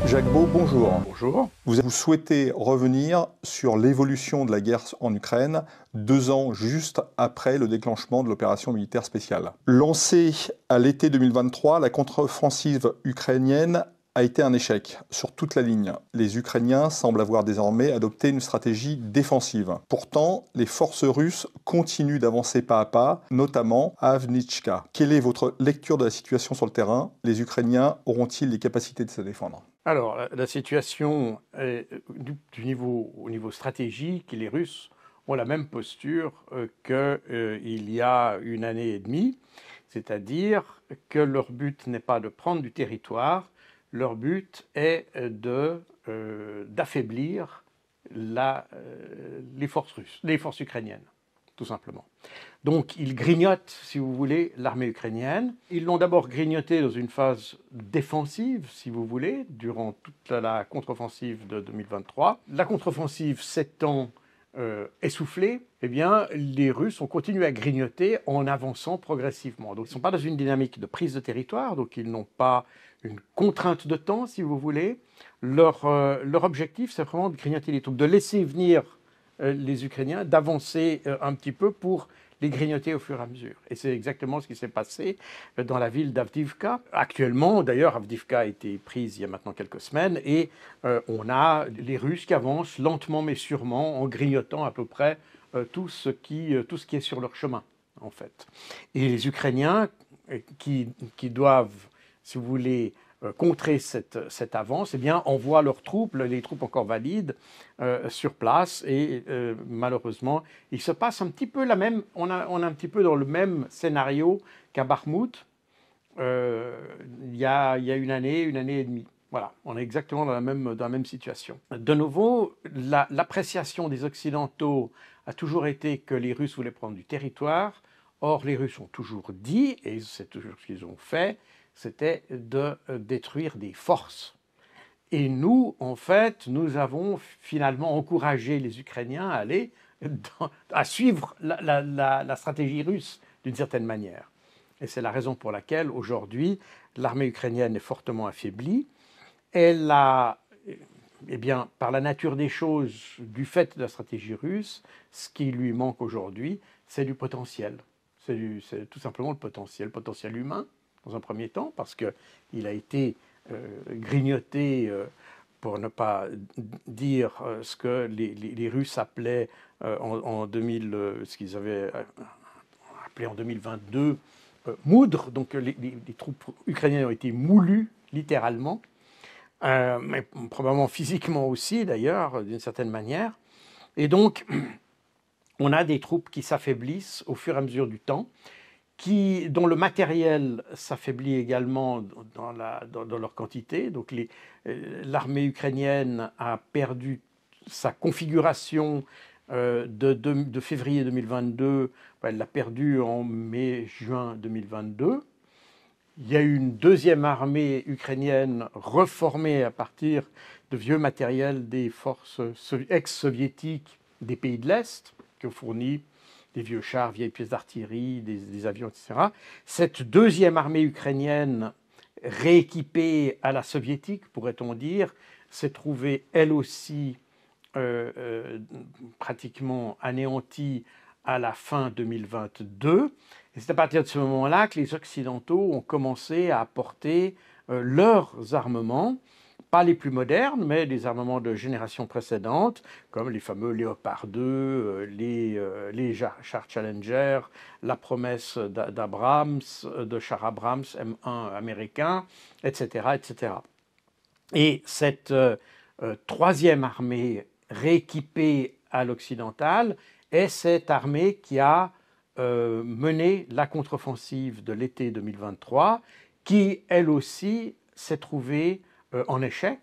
Jacques Beau, bonjour. Bonjour. Vous souhaitez revenir sur l'évolution de la guerre en Ukraine, 2 ans juste après le déclenchement de l'opération militaire spéciale. Lancée à l'été 2023, la contre-offensive ukrainienne a été un échec sur toute la ligne. Les Ukrainiens semblent avoir désormais adopté une stratégie défensive. Pourtant, les forces russes continuent d'avancer pas à pas, notamment à Avdiivka. Quelle est votre lecture de la situation sur le terrain? Les Ukrainiens auront-ils les capacités de se défendre? Alors, la situation est au niveau stratégique, les Russes ont la même posture qu'il y a une année et demie, c'est-à-dire que leur but n'est pas de prendre du territoire, leur but est d'affaiblir les forces russes, les forces ukrainiennes, tout simplement. Donc ils grignotent, si vous voulez, l'armée ukrainienne. Ils l'ont d'abord grignoté dans une phase défensive, si vous voulez, durant toute la contre-offensive de 2023. La contre-offensive s'étant essoufflée, eh bien, les Russes ont continué à grignoter en avançant progressivement. Donc ils ne sont pas dans une dynamique de prise de territoire, donc ils n'ont pas une contrainte de temps, si vous voulez. Leur objectif, c'est vraiment de grignoter les troupes, de laisser venir les Ukrainiens, d'avancer un petit peu pour les grignoter au fur et à mesure. Et c'est exactement ce qui s'est passé dans la ville d'Avdiivka. Actuellement, d'ailleurs, Avdiivka a été prise il y a maintenant quelques semaines et on a les Russes qui avancent lentement mais sûrement en grignotant à peu près tout ce qui est sur leur chemin, en fait. Et les Ukrainiens qui doivent, si vous voulez, contrer cette avance, eh bien, envoient leurs troupes, les troupes encore valides, sur place. Et malheureusement, il se passe un petit peu on est un petit peu dans le même scénario qu'à Bakhmout, il y a une année et demie. Voilà, on est exactement dans la même situation. De nouveau, l'appréciation des Occidentaux a toujours été que les Russes voulaient prendre du territoire. Or, les Russes ont toujours dit, et c'est toujours ce qu'ils ont fait, c'était de détruire des forces. Et nous, en fait, nous avons finalement encouragé les Ukrainiens à suivre la stratégie russe d'une certaine manière. Et c'est la raison pour laquelle, aujourd'hui, l'armée ukrainienne est fortement affaiblie. Elle a, eh bien, par la nature des choses, du fait de la stratégie russe, ce qui lui manque aujourd'hui, c'est du potentiel. C'est tout simplement le potentiel humain, dans un premier temps, parce qu'il a été grignoté, pour ne pas dire ce que les Russes appelaient en 2000, ce qu'ils avaient appelé en 2022 moudre. Donc les troupes ukrainiennes ont été moulues, littéralement, mais probablement physiquement aussi, d'ailleurs, d'une certaine manière. Et donc, on a des troupes qui s'affaiblissent au fur et à mesure du temps, dont le matériel s'affaiblit également dans leur quantité. Donc l'armée ukrainienne a perdu sa configuration de février 2022. Elle l'a perdue en mai-juin 2022. Il y a eu une deuxième armée ukrainienne reformée à partir de vieux matériel des forces ex-soviétiques des pays de l'Est, qui ont fourni des vieux chars, vieilles pièces d'artillerie, des avions, etc. Cette deuxième armée ukrainienne, rééquipée à la soviétique, pourrait-on dire, s'est trouvée elle aussi pratiquement anéantie à la fin 2022. Et c'est à partir de ce moment-là que les Occidentaux ont commencé à apporter leurs armements, pas les plus modernes, mais des armements de génération précédente, comme les fameux Léopard 2, les chars Challenger, la promesse d'Abrams, de chars Abrams M1 américains, etc., etc. Et cette troisième armée rééquipée à l'occidental est cette armée qui a mené la contre-offensive de l'été 2023, qui, elle aussi, s'est trouvée en échec.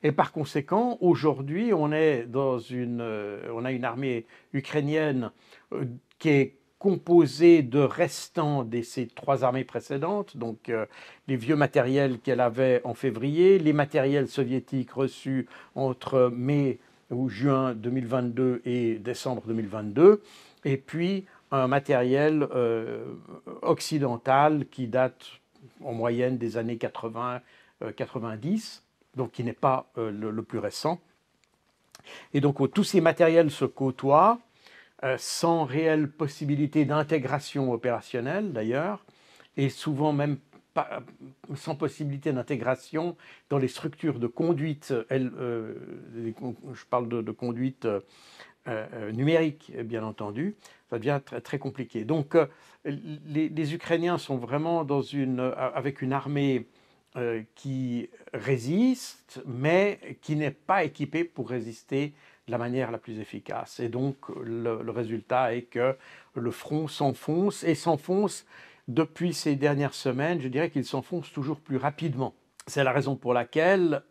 Et par conséquent, aujourd'hui, on a une armée ukrainienne qui est composée de restants de ces trois armées précédentes, donc les vieux matériels qu'elle avait en février, les matériels soviétiques reçus entre mai ou juin 2022 et décembre 2022, et puis un matériel occidental qui date en moyenne des années 80-90. donc qui n'est pas le plus récent. Et donc tous ces matériels se côtoient, sans réelle possibilité d'intégration opérationnelle d'ailleurs, et souvent même pas, sans possibilité d'intégration dans les structures de conduite, je parle de conduite numérique bien entendu, ça devient très, très compliqué. Donc les Ukrainiens sont vraiment avec une armée qui résiste, mais qui n'est pas équipée pour résister de la manière la plus efficace. Et donc le résultat est que le front s'enfonce, et s'enfonce depuis ces dernières semaines, je dirais qu'il s'enfonce toujours plus rapidement. C'est la raison pour laquelle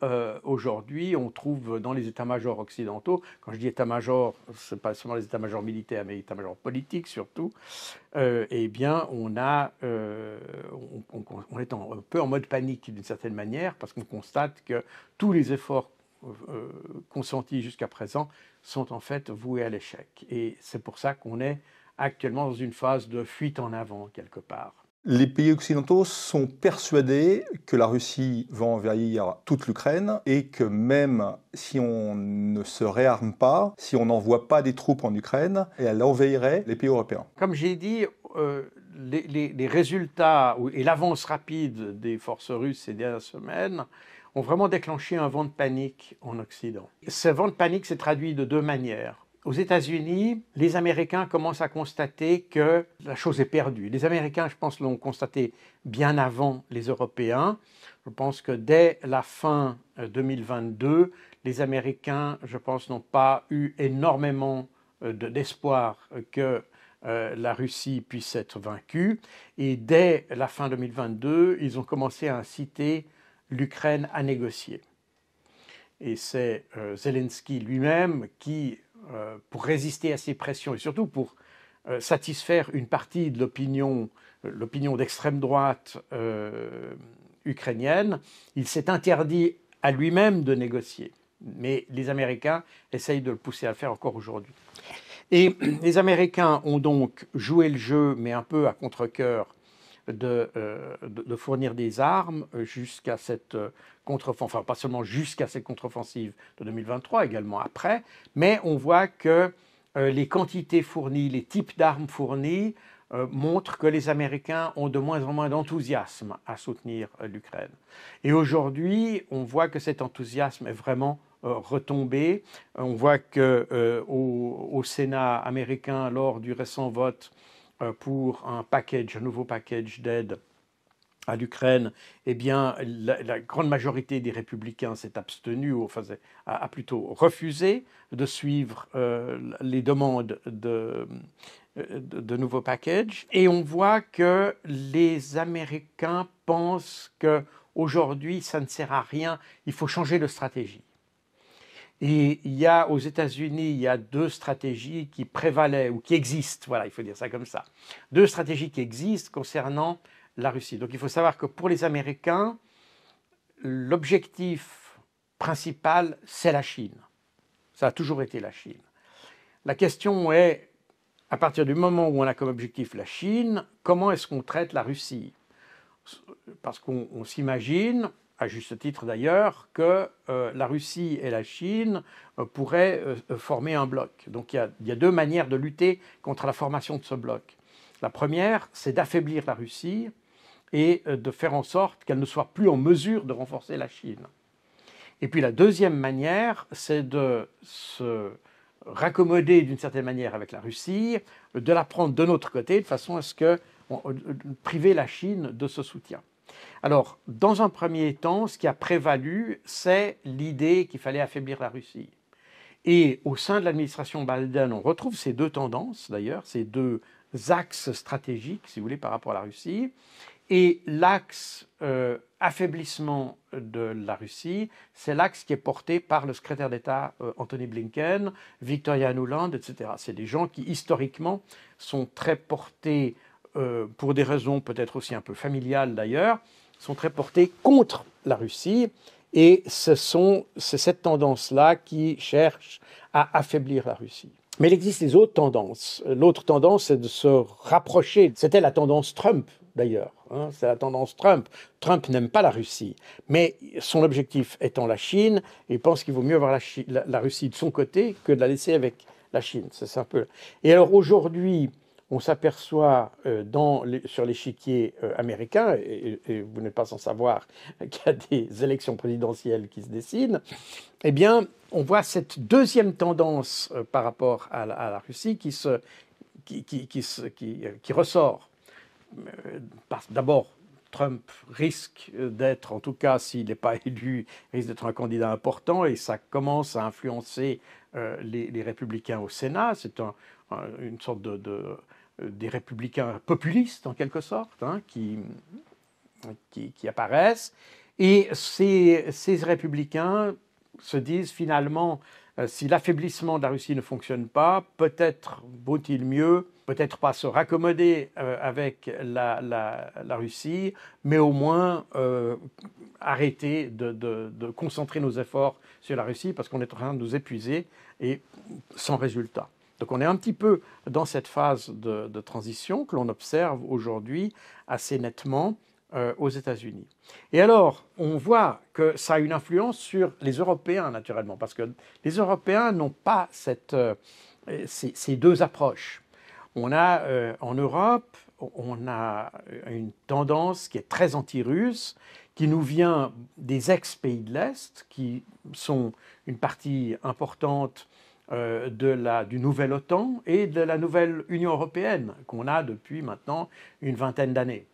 aujourd'hui on trouve dans les états-majors occidentaux, quand je dis état-major, ce n'est pas seulement les états-majors militaires, mais les états-majors politiques surtout, eh bien on est un peu en mode panique d'une certaine manière, parce qu'on constate que tous les efforts consentis jusqu'à présent sont en fait voués à l'échec. Et c'est pour ça qu'on est actuellement dans une phase de fuite en avant quelque part. Les pays occidentaux sont persuadés que la Russie va envahir toute l'Ukraine et que même si on ne se réarme pas, si on n'envoie pas des troupes en Ukraine, elle envahirait les pays européens. Comme j'ai dit, les résultats et l'avance rapide des forces russes ces dernières semaines ont vraiment déclenché un vent de panique en Occident. Ce vent de panique s'est traduit de deux manières. Aux États-Unis, les Américains commencent à constater que la chose est perdue. Les Américains, je pense, l'ont constaté bien avant les Européens. Je pense que dès la fin 2022, les Américains, je pense, n'ont pas eu énormément d'espoir que la Russie puisse être vaincue. Et dès la fin 2022, ils ont commencé à inciter l'Ukraine à négocier. Et c'est Zelensky lui-même qui, pour résister à ces pressions et surtout pour satisfaire une partie de l'opinion d'extrême droite ukrainienne, il s'est interdit à lui-même de négocier. Mais les Américains essayent de le pousser à le faire encore aujourd'hui. Et les Américains ont donc joué le jeu, mais un peu à contre-cœur, de fournir des armes jusqu'à cette contre-offensive, enfin pas seulement jusqu'à cette contre-offensive de 2023, également après, mais on voit que les quantités fournies, les types d'armes fournies montrent que les Américains ont de moins en moins d'enthousiasme à soutenir l'Ukraine. Et aujourd'hui, on voit que cet enthousiasme est vraiment retombé. On voit qu'au Sénat américain, lors du récent vote pour un nouveau package d'aide à l'Ukraine, eh bien, la grande majorité des républicains s'est abstenue, ou enfin, a plutôt refusé de suivre les demandes de nouveaux packages. Et on voit que les Américains pensent qu'aujourd'hui, ça ne sert à rien, il faut changer de stratégie. Et aux États-Unis, il y a deux stratégies qui prévalaient, ou qui existent, voilà, il faut dire ça comme ça. Deux stratégies qui existent concernant la Russie. Donc il faut savoir que pour les Américains, l'objectif principal, c'est la Chine. Ça a toujours été la Chine. La question est, à partir du moment où on a comme objectif la Chine, comment est-ce qu'on traite la Russie? Parce qu'on s'imagine, à juste titre d'ailleurs, que la Russie et la Chine pourraient former un bloc. Donc il y a deux manières de lutter contre la formation de ce bloc. La première, c'est d'affaiblir la Russie et de faire en sorte qu'elle ne soit plus en mesure de renforcer la Chine. Et puis la deuxième manière, c'est de se raccommoder d'une certaine manière avec la Russie, de la prendre de notre côté, de façon à ce que priver la Chine de ce soutien. Alors, dans un premier temps, ce qui a prévalu, c'est l'idée qu'il fallait affaiblir la Russie. Et au sein de l'administration Biden, on retrouve ces deux tendances, d'ailleurs, ces deux axes stratégiques, si vous voulez, par rapport à la Russie. Et l'axe affaiblissement de la Russie, c'est l'axe qui est porté par le secrétaire d'État Anthony Blinken, Victoria Nuland, etc. C'est des gens qui, historiquement, sont très portés, pour des raisons peut-être aussi un peu familiales d'ailleurs, sont très portés contre la Russie. Et c'est cette tendance-là qui cherche à affaiblir la Russie. Mais il existe les autres tendances. L'autre tendance, c'est de se rapprocher. C'était la tendance Trump, d'ailleurs. C'est la tendance Trump. Trump n'aime pas la Russie, mais son objectif étant la Chine, il pense qu'il vaut mieux avoir la Russie de son côté que de la laisser avec la Chine. C'est un peu. Et alors aujourd'hui, on s'aperçoit sur l'échiquier américain, et vous n'êtes pas sans savoir qu'il y a des élections présidentielles qui se dessinent, eh bien, on voit cette deuxième tendance par rapport à la Russie qui ressort. D'abord, Trump risque d'être, en tout cas s'il n'est pas élu, risque d'être un candidat important et ça commence à influencer les républicains au Sénat. C'est une sorte des républicains populistes en quelque sorte qui apparaissent. Et ces républicains se disent finalement, si l'affaiblissement de la Russie ne fonctionne pas, peut-être vaut-il mieux, peut-être pas se raccommoder avec la Russie, mais au moins arrêter de concentrer nos efforts sur la Russie parce qu'on est en train de nous épuiser et sans résultat. Donc on est un petit peu dans cette phase de transition que l'on observe aujourd'hui assez nettement aux États-Unis. Et alors, on voit que ça a une influence sur les Européens, naturellement, parce que les Européens n'ont pas ces deux approches. On a, en Europe, on a une tendance qui est très anti-russe, qui nous vient des ex-pays de l'Est, qui sont une partie importante du nouvel OTAN et de la nouvelle Union européenne, qu'on a depuis maintenant une vingtaine d'années.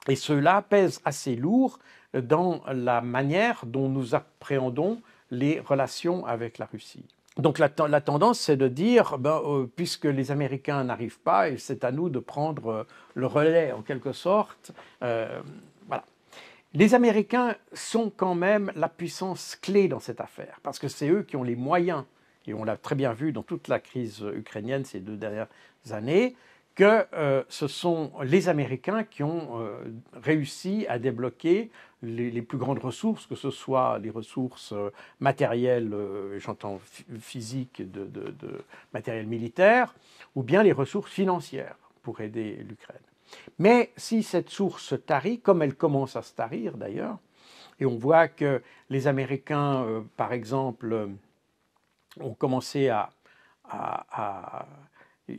Et cela pèse assez lourd dans la manière dont nous appréhendons les relations avec la Russie. Donc la tendance, c'est de dire, puisque les Américains n'arrivent pas, c'est à nous de prendre le relais en quelque sorte. Voilà. Les Américains sont quand même la puissance clé dans cette affaire, parce que c'est eux qui ont les moyens, et on l'a très bien vu dans toute la crise ukrainienne ces 2 dernières années, que ce sont les Américains qui ont réussi à débloquer les plus grandes ressources, que ce soit les ressources matérielles, j'entends physiques, de matériel militaire, ou bien les ressources financières pour aider l'Ukraine. Mais si cette source se tarit, comme elle commence à se tarir d'ailleurs, et on voit que les Américains, par exemple, ont commencé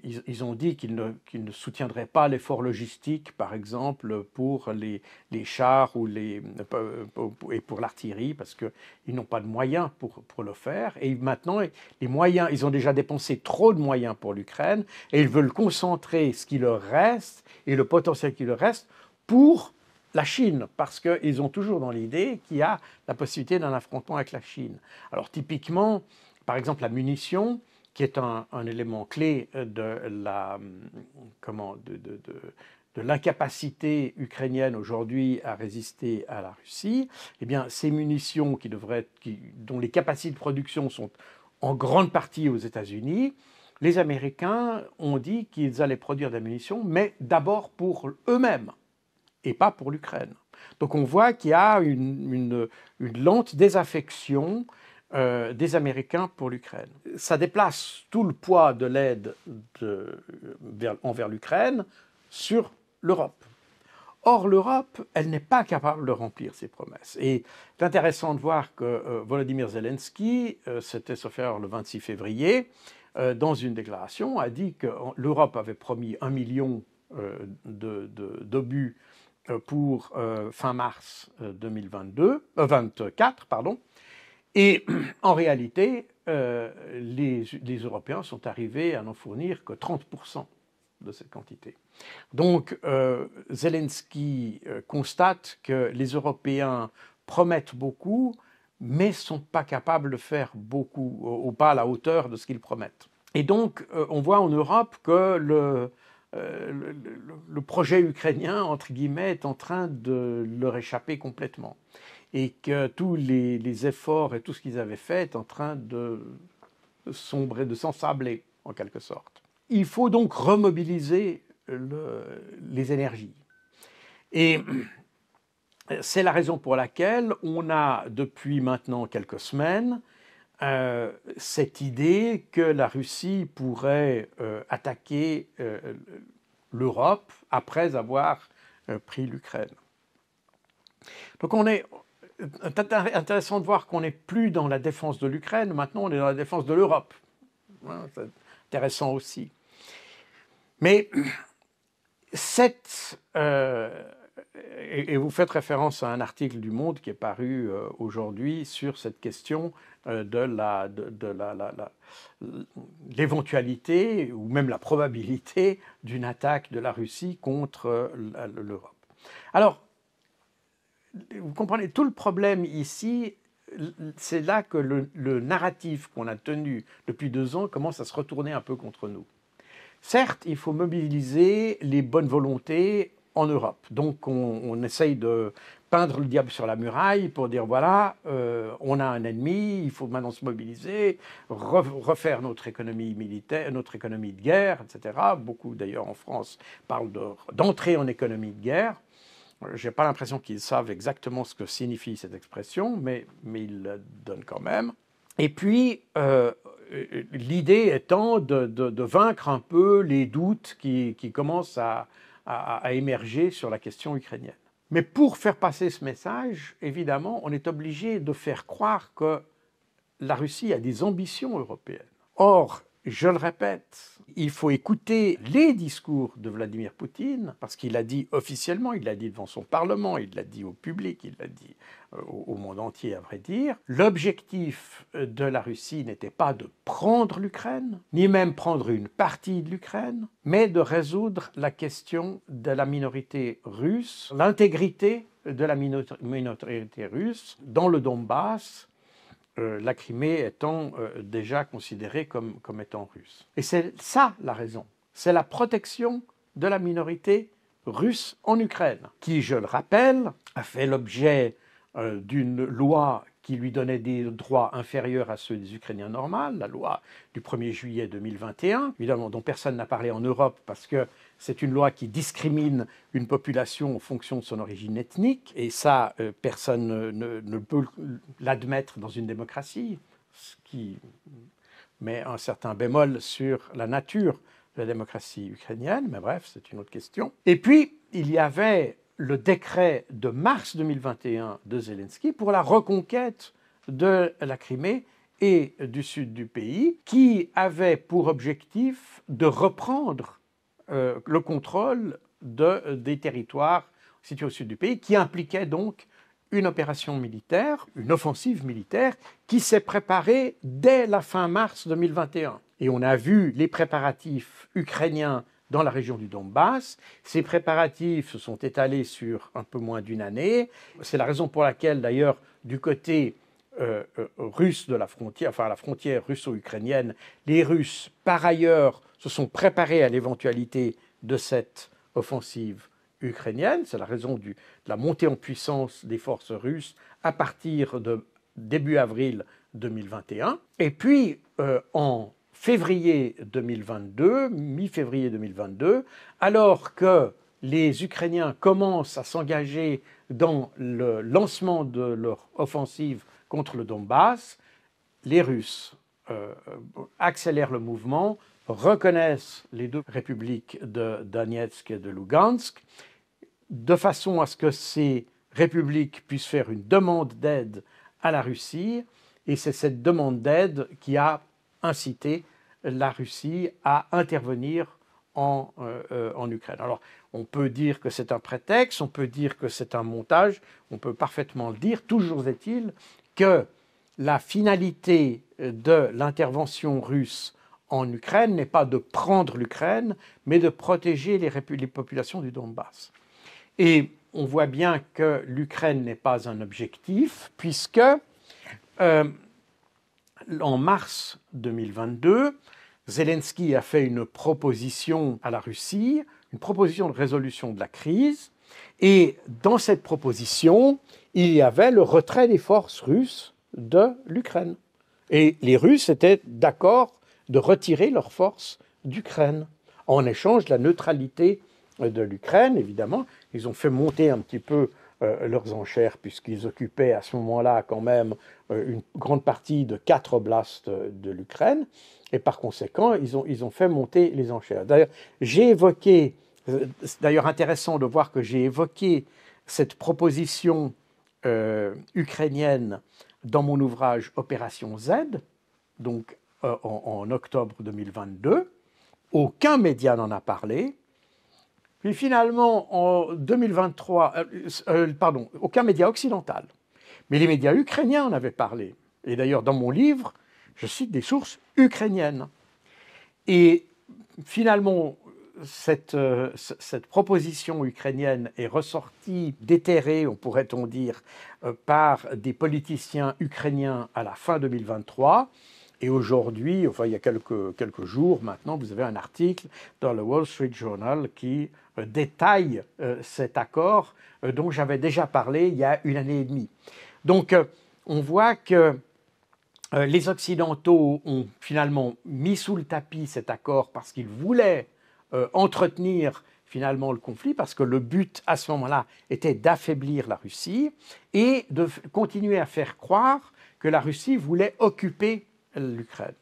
ils ont dit qu'ils ne soutiendraient pas l'effort logistique, par exemple, pour les chars et pour l'artillerie, parce qu'ils n'ont pas de moyens pour le faire. Et maintenant, les moyens, ils ont déjà dépensé trop de moyens pour l'Ukraine, et ils veulent concentrer ce qui leur reste, et le potentiel qui leur reste, pour la Chine, parce qu'ils ont toujours dans l'idée qu'il y a la possibilité d'un affrontement avec la Chine. Alors typiquement, par exemple, la munition, qui est un élément clé de l'incapacité ukrainienne aujourd'hui à résister à la Russie, eh bien, ces munitions dont les capacités de production sont en grande partie aux États-Unis, les Américains ont dit qu'ils allaient produire des munitions, mais d'abord pour eux-mêmes et pas pour l'Ukraine. Donc on voit qu'il y a une lente désaffection des Américains pour l'Ukraine. Ça déplace tout le poids de l'aide envers l'Ukraine sur l'Europe. Or, l'Europe, elle n'est pas capable de remplir ses promesses. Et c'est intéressant de voir que Volodymyr Zelensky, c'était sauf erreur le 26 février, dans une déclaration, a dit que l'Europe avait promis 1 million d'obus pour fin mars 2024, pardon. Et en réalité, les Européens sont arrivés à n'en fournir que 30% de cette quantité. Donc, Zelensky constate que les Européens promettent beaucoup, mais ne sont pas capables de faire beaucoup, ou pas à la hauteur de ce qu'ils promettent. Et donc, on voit en Europe que le projet ukrainien, entre guillemets, est en train de leur échapper complètement. Et que tous les efforts et tout ce qu'ils avaient fait est en train de sombrer, de s'ensabler, en quelque sorte. Il faut donc remobiliser les énergies. Et c'est la raison pour laquelle on a, depuis maintenant quelques semaines, cette idée que la Russie pourrait attaquer l'Europe après avoir pris l'Ukraine. Donc c'est intéressant de voir qu'on n'est plus dans la défense de l'Ukraine, maintenant on est dans la défense de l'Europe. C'est intéressant aussi. Mais et vous faites référence à un article du Monde qui est paru aujourd'hui sur cette question de l'éventualité ou même la probabilité d'une attaque de la Russie contre l'Europe. Alors, vous comprenez, tout le problème ici, c'est là que le narratif qu'on a tenu depuis 2 ans commence à se retourner un peu contre nous. Certes, il faut mobiliser les bonnes volontés en Europe. Donc, on essaye de peindre le diable sur la muraille pour dire, voilà, on a un ennemi, il faut maintenant se mobiliser, refaire notre économie militaire, notre économie de guerre, etc. Beaucoup, d'ailleurs, en France, parlent d'entrer en économie de guerre. Je n'ai pas l'impression qu'ils savent exactement ce que signifie cette expression, mais ils le donnent quand même. Et puis, l'idée étant de vaincre un peu les doutes qui commencent à émerger sur la question ukrainienne. Mais pour faire passer ce message, évidemment, on est obligé de faire croire que la Russie a des ambitions européennes. Or, je le répète, il faut écouter les discours de Vladimir Poutine, parce qu'il l'a dit officiellement, il l'a dit devant son Parlement, il l'a dit au public, il l'a dit au monde entier, à vrai dire. L'objectif de la Russie n'était pas de prendre l'Ukraine, ni même prendre une partie de l'Ukraine, mais de résoudre la question de la minorité russe, l'intégrité de la minorité russe dans le Donbass, la Crimée étant déjà considérée comme étant russe. Et c'est ça la raison. C'est la protection de la minorité russe en Ukraine, qui, je le rappelle, a fait l'objet d'une loi qui lui donnait des droits inférieurs à ceux des Ukrainiens normaux, la loi du 1er juillet 2021, évidemment dont personne n'a parlé en Europe parce que c'est une loi qui discrimine une population en fonction de son origine ethnique, et ça, personne ne peut l'admettre dans une démocratie, ce qui met un certain bémol sur la nature de la démocratie ukrainienne, mais bref, c'est une autre question. Et puis, il y avait le décret de mars 2021 de Zelensky pour la reconquête de la Crimée et du sud du pays, qui avait pour objectif de reprendre le contrôle des territoires situés au sud du pays, qui impliquait donc une opération militaire, une offensive militaire, qui s'est préparée dès la fin mars 2021. Et on a vu les préparatifs ukrainiens dans la région du Donbass. Ces préparatifs se sont étalés sur un peu moins d'1 année. C'est la raison pour laquelle, d'ailleurs, du côté russe de la frontière, enfin la frontière russo-ukrainienne, les Russes, par ailleurs, se sont préparés à l'éventualité de cette offensive ukrainienne. C'est la raison de la montée en puissance des forces russes à partir de début avril 2021. Et puis, en février 2022, mi-février 2022, alors que les Ukrainiens commencent à s'engager dans le lancement de leur offensive contre le Donbass, les Russes accélèrent le mouvement, reconnaissent les 2 républiques de Donetsk et de Lugansk, de façon à ce que ces républiques puissent faire une demande d'aide à la Russie, et c'est cette demande d'aide qui a incité la Russie à intervenir en Ukraine. Alors, on peut dire que c'est un prétexte, on peut dire que c'est un montage, on peut parfaitement le dire. Toujours est-il que la finalité de l'intervention russe en Ukraine n'est pas de prendre l'Ukraine, mais de protéger les populations du Donbass. Et on voit bien que l'Ukraine n'est pas un objectif, puisque en mars 2022, Zelensky a fait une proposition à la Russie, une proposition de résolution de la crise, et dans cette proposition, il y avait le retrait des forces russes de l'Ukraine. Et les Russes étaient d'accord de retirer leurs forces d'Ukraine, en échange de la neutralité de l'Ukraine, évidemment. Ils ont fait monter un petit peu leurs enchères, puisqu'ils occupaient à ce moment-là quand même une grande partie de 4 oblasts de l'Ukraine, et par conséquent, ils ont fait monter les enchères. D'ailleurs, j'ai évoqué, c'est d'ailleurs intéressant de voir que j'ai évoqué cette proposition ukrainienne dans mon ouvrage Opération Z, donc en octobre 2022. Aucun média n'en a parlé. Puis finalement, en 2023, aucun média occidental. Mais les médias ukrainiens en avaient parlé. Et d'ailleurs, dans mon livre, je cite des sources ukrainiennes. Et finalement, cette proposition ukrainienne est ressortie, déterrée, pourrait-on dire, par des politiciens ukrainiens à la fin 2023. Et aujourd'hui, enfin il y a quelques jours maintenant, vous avez un article dans le Wall Street Journal qui détaille cet accord dont j'avais déjà parlé il y a 1 année et demie. Donc on voit que les Occidentaux ont finalement mis sous le tapis cet accord parce qu'ils voulaient entretenir finalement le conflit, parce que le but à ce moment-là était d'affaiblir la Russie et de continuer à faire croire que la Russie voulait occuper l'Ukraine.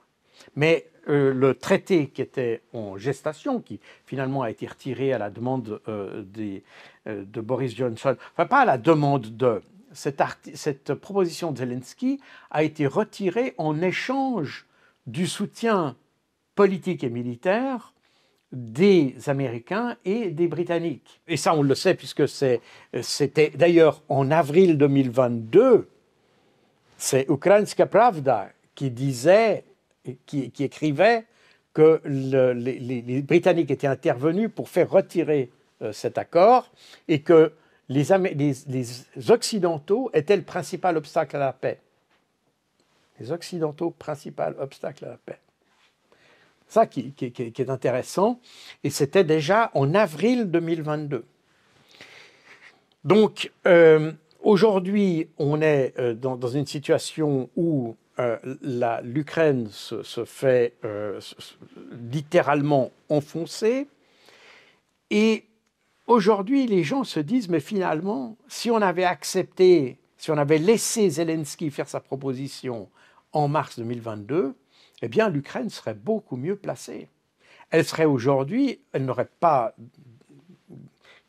Mais le traité qui était en gestation, qui finalement a été retiré à la demande de Boris Johnson, enfin pas à la demande de... Cette proposition de Zelensky a été retirée en échange du soutien politique et militaire des Américains et des Britanniques. Et ça, on le sait, puisque c'était d'ailleurs en avril 2022, c'est Ukrainska Pravda qui disait, qui écrivait que les Britanniques étaient intervenus pour faire retirer cet accord et que les Occidentaux étaient le principal obstacle à la paix. Les Occidentaux, principal obstacle à la paix. Ça qui est intéressant, et c'était déjà en avril 2022. Donc, aujourd'hui, on est dans une situation où l'Ukraine se fait littéralement enfoncer, et aujourd'hui, les gens se disent, mais finalement, si on avait accepté, si on avait laissé Zelensky faire sa proposition en mars 2022, eh bien, l'Ukraine serait beaucoup mieux placée. Elle serait aujourd'hui, elle n'aurait pas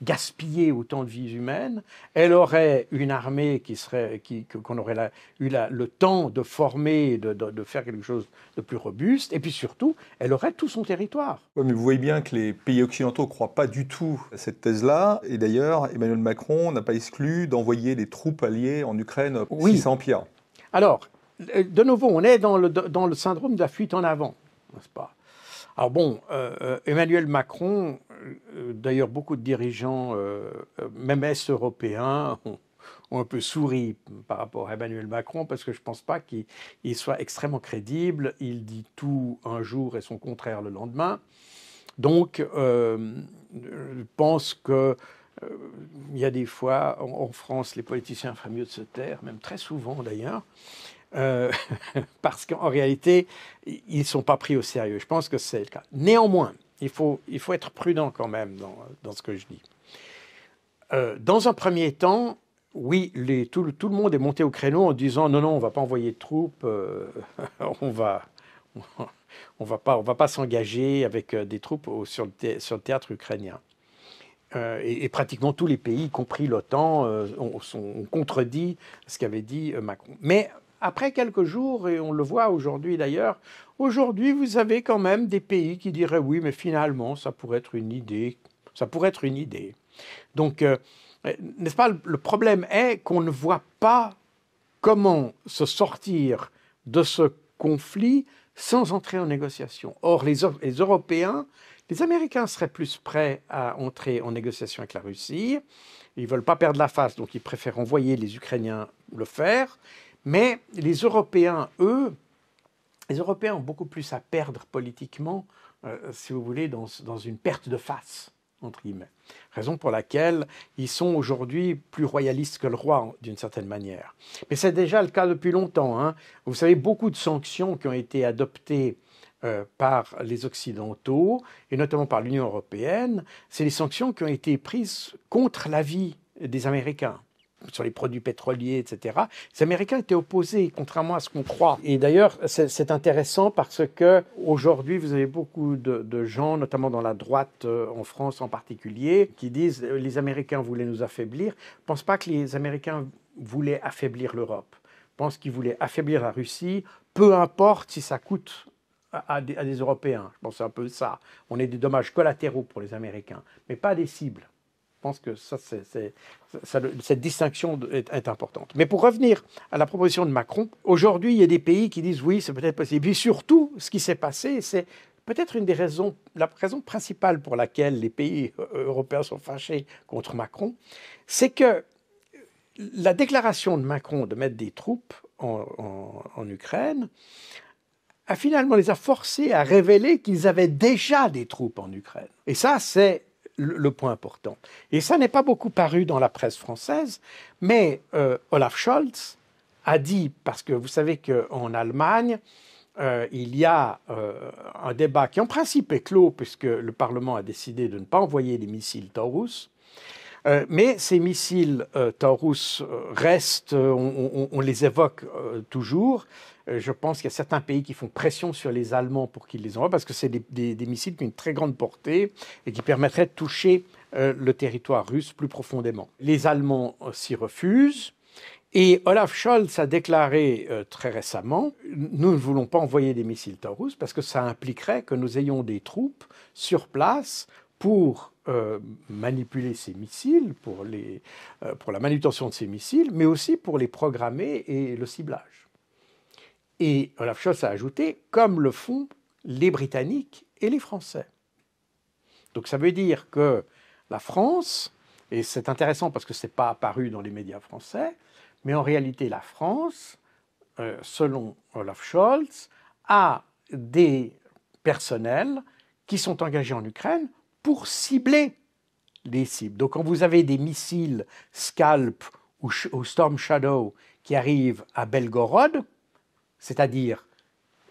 gaspillé autant de vies humaines, elle aurait une armée qu'on aurait eu le temps de former, de faire quelque chose de plus robuste, et puis surtout, elle aurait tout son territoire. Ouais, mais vous voyez bien que les pays occidentaux ne croient pas du tout à cette thèse-là, et d'ailleurs, Emmanuel Macron n'a pas exclu d'envoyer des troupes alliées en Ukraine si ça empire. Alors, de nouveau, on est dans le syndrome de la fuite en avant, n'est-ce pas? Alors bon, Emmanuel Macron, d'ailleurs beaucoup de dirigeants, même est-européens, ont un peu souri par rapport à Emmanuel Macron, parce que je ne pense pas qu'il soit extrêmement crédible. Il dit tout un jour et son contraire le lendemain. Donc, je pense que il y a des fois, en France, les politiciens feraient mieux de se taire, même très souvent d'ailleurs, parce qu'en réalité, ils ne sont pas pris au sérieux. Je pense que c'est le cas. Néanmoins, il faut être prudent quand même dans ce que je dis. Dans un premier temps, oui, tout le monde est monté au créneau en disant non, on ne va pas envoyer de troupes, on va pas s'engager avec des troupes sur le théâtre ukrainien. Et pratiquement tous les pays, y compris l'OTAN, ont contredit ce qu'avait dit Macron. Mais après quelques jours, et on le voit aujourd'hui d'ailleurs, aujourd'hui vous avez quand même des pays qui diraient oui, mais finalement ça pourrait être une idée, Donc, n'est-ce pas, le problème est qu'on ne voit pas comment se sortir de ce conflit sans entrer en négociation. Or, les Européens, les Américains seraient plus prêts à entrer en négociation avec la Russie. Ils ne veulent pas perdre la face, donc ils préfèrent envoyer les Ukrainiens le faire. Mais les Européens, eux, ont beaucoup plus à perdre politiquement, si vous voulez, dans une perte de face, entre guillemets. Raison pour laquelle ils sont aujourd'hui plus royalistes que le roi, d'une certaine manière. Mais c'est déjà le cas depuis longtemps, hein. Vous savez, beaucoup de sanctions qui ont été adoptées par les Occidentaux, et notamment par l'Union européenne, c'est les sanctions qui ont été prises contre l'avis des Américains. sur les produits pétroliers, etc. Les Américains étaient opposés, contrairement à ce qu'on croit. Et d'ailleurs, c'est intéressant parce qu'aujourd'hui, vous avez beaucoup de gens, notamment dans la droite en France en particulier, qui disent les Américains voulaient nous affaiblir. Je ne pense pas que les Américains voulaient affaiblir l'Europe. Je pense qu'ils voulaient affaiblir la Russie, peu importe si ça coûte à des Européens. Je pense que c'est un peu ça. On est des dommages collatéraux pour les Américains, mais pas des cibles. Je pense que cette distinction est importante. Mais pour revenir à la proposition de Macron, aujourd'hui, il y a des pays qui disent oui, c'est peut-être possible. Et surtout, ce qui s'est passé, c'est peut-être la raison principale pour laquelle les pays européens sont fâchés contre Macron, c'est que la déclaration de Macron de mettre des troupes en Ukraine finalement les a forcés à révéler qu'ils avaient déjà des troupes en Ukraine. Et ça, c'est le point important. Et ça n'est pas beaucoup paru dans la presse française, mais Olaf Scholz a dit, parce que vous savez qu'en Allemagne, il y a un débat qui en principe est clos, puisque le Parlement a décidé de ne pas envoyer des missiles Taurus, mais ces missiles Taurus restent, on les évoque toujours. Je pense qu'il y a certains pays qui font pression sur les Allemands pour qu'ils les envoient, parce que c'est des missiles qui ont une très grande portée et qui permettraient de toucher le territoire russe plus profondément. Les Allemands s'y refusent. Et Olaf Scholz a déclaré très récemment « Nous ne voulons pas envoyer des missiles Taurus parce que ça impliquerait que nous ayons des troupes sur place pour manipuler ces missiles, pour la manutention de ces missiles, mais aussi pour les programmer et le ciblage. » Et Olaf Scholz a ajouté « comme le font les Britanniques et les Français ». Donc ça veut dire que la France, et c'est intéressant parce que ce n'est pas apparu dans les médias français, mais en réalité la France, selon Olaf Scholz, a des personnels qui sont engagés en Ukraine pour cibler les cibles. Donc quand vous avez des missiles Scalp ou Storm Shadow qui arrivent à Belgorod, c'est-à-dire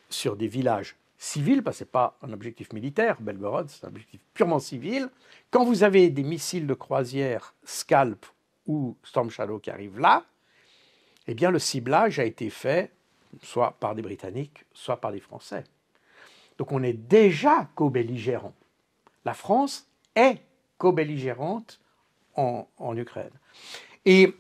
sur des villages civils, parce que ce n'est pas un objectif militaire, Belgorod, c'est un objectif purement civil, quand vous avez des missiles de croisière Scalp ou Storm Shadow qui arrivent là, eh bien le ciblage a été fait soit par des Britanniques, soit par des Français. Donc on est déjà co-belligérant. La France est co-belligérante en Ukraine. Et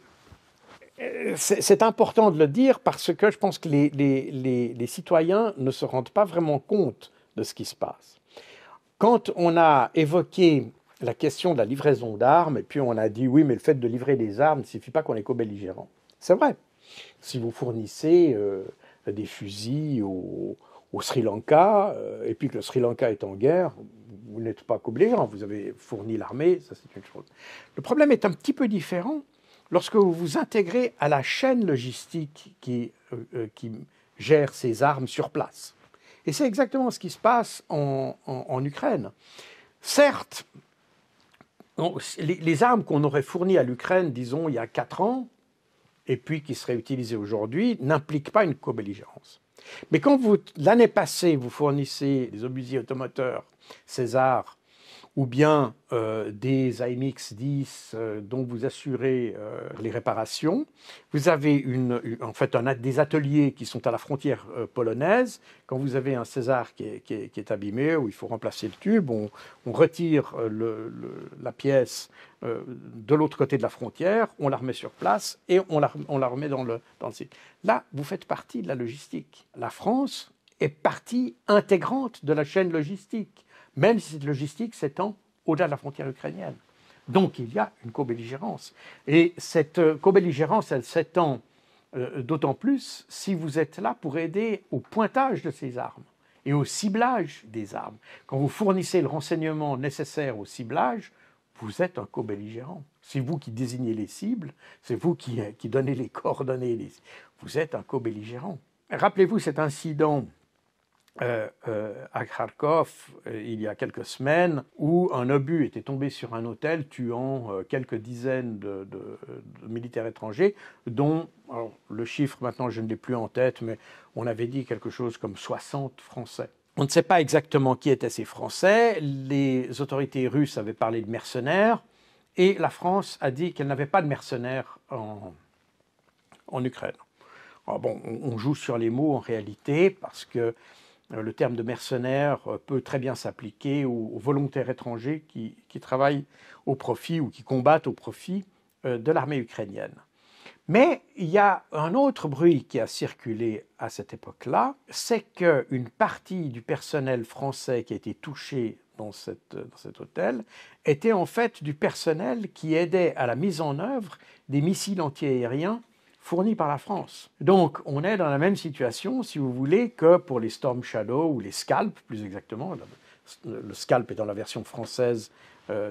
c'est important de le dire parce que je pense que les citoyens ne se rendent pas vraiment compte de ce qui se passe. Quand on a évoqué la question de la livraison d'armes, et puis on a dit oui, mais le fait de livrer des armes ne signifie pas qu'on est co-belligérant. C'est vrai. Si vous fournissez des fusils au Sri Lanka, et puis que le Sri Lanka est en guerre, vous n'êtes pas co-belligérant, vous avez fourni l'armée, ça c'est une chose. Le problème est un petit peu différent lorsque vous vous intégrez à la chaîne logistique qui gère ces armes sur place. Et c'est exactement ce qui se passe en Ukraine. Certes, les armes qu'on aurait fournies à l'Ukraine, disons, il y a 4 ans, et puis qui seraient utilisées aujourd'hui, n'impliquent pas une co-belligérance. Mais quand l'année passée, vous fournissez des obusiers automoteurs César ou bien des AMX-10 dont vous assurez les réparations, vous avez en fait des ateliers qui sont à la frontière polonaise. Quand vous avez un César qui est abîmé, où il faut remplacer le tube, on retire la pièce de l'autre côté de la frontière, on la remet sur place et on la remet dans le site. Là, vous faites partie de la logistique. La France est partie intégrante de la chaîne logistique, même si cette logistique s'étend au-delà de la frontière ukrainienne. Donc il y a une co-belligérance. Et cette co-belligérance, elle s'étend d'autant plus si vous êtes là pour aider au pointage de ces armes et au ciblage des armes. Quand vous fournissez le renseignement nécessaire au ciblage, vous êtes un co-belligérant. C'est vous qui désignez les cibles, c'est vous qui donnez les coordonnées. Vous êtes un co-belligérant. Rappelez-vous cet incident à Kharkov, il y a quelques semaines, où un obus était tombé sur un hôtel, tuant quelques dizaines de militaires étrangers, dont, alors, le chiffre maintenant je ne l'ai plus en tête, mais on avait dit quelque chose comme 60 Français. On ne sait pas exactement qui étaient ces Français. Les autorités russes avaient parlé de mercenaires, et la France a dit qu'elle n'avait pas de mercenaires en Ukraine. Alors bon, on joue sur les mots en réalité, parce que le terme de mercenaire peut très bien s'appliquer aux volontaires étrangers qui travaillent au profit ou qui combattent au profit de l'armée ukrainienne. Mais il y a un autre bruit qui a circulé à cette époque-là, c'est qu'une partie du personnel français qui a été touché dans cet hôtel était en fait du personnel qui aidait à la mise en œuvre des missiles antiaériens fournis par la France. Donc on est dans la même situation, si vous voulez, que pour les Storm Shadow ou les Scalp, plus exactement. Le Scalp est dans la version française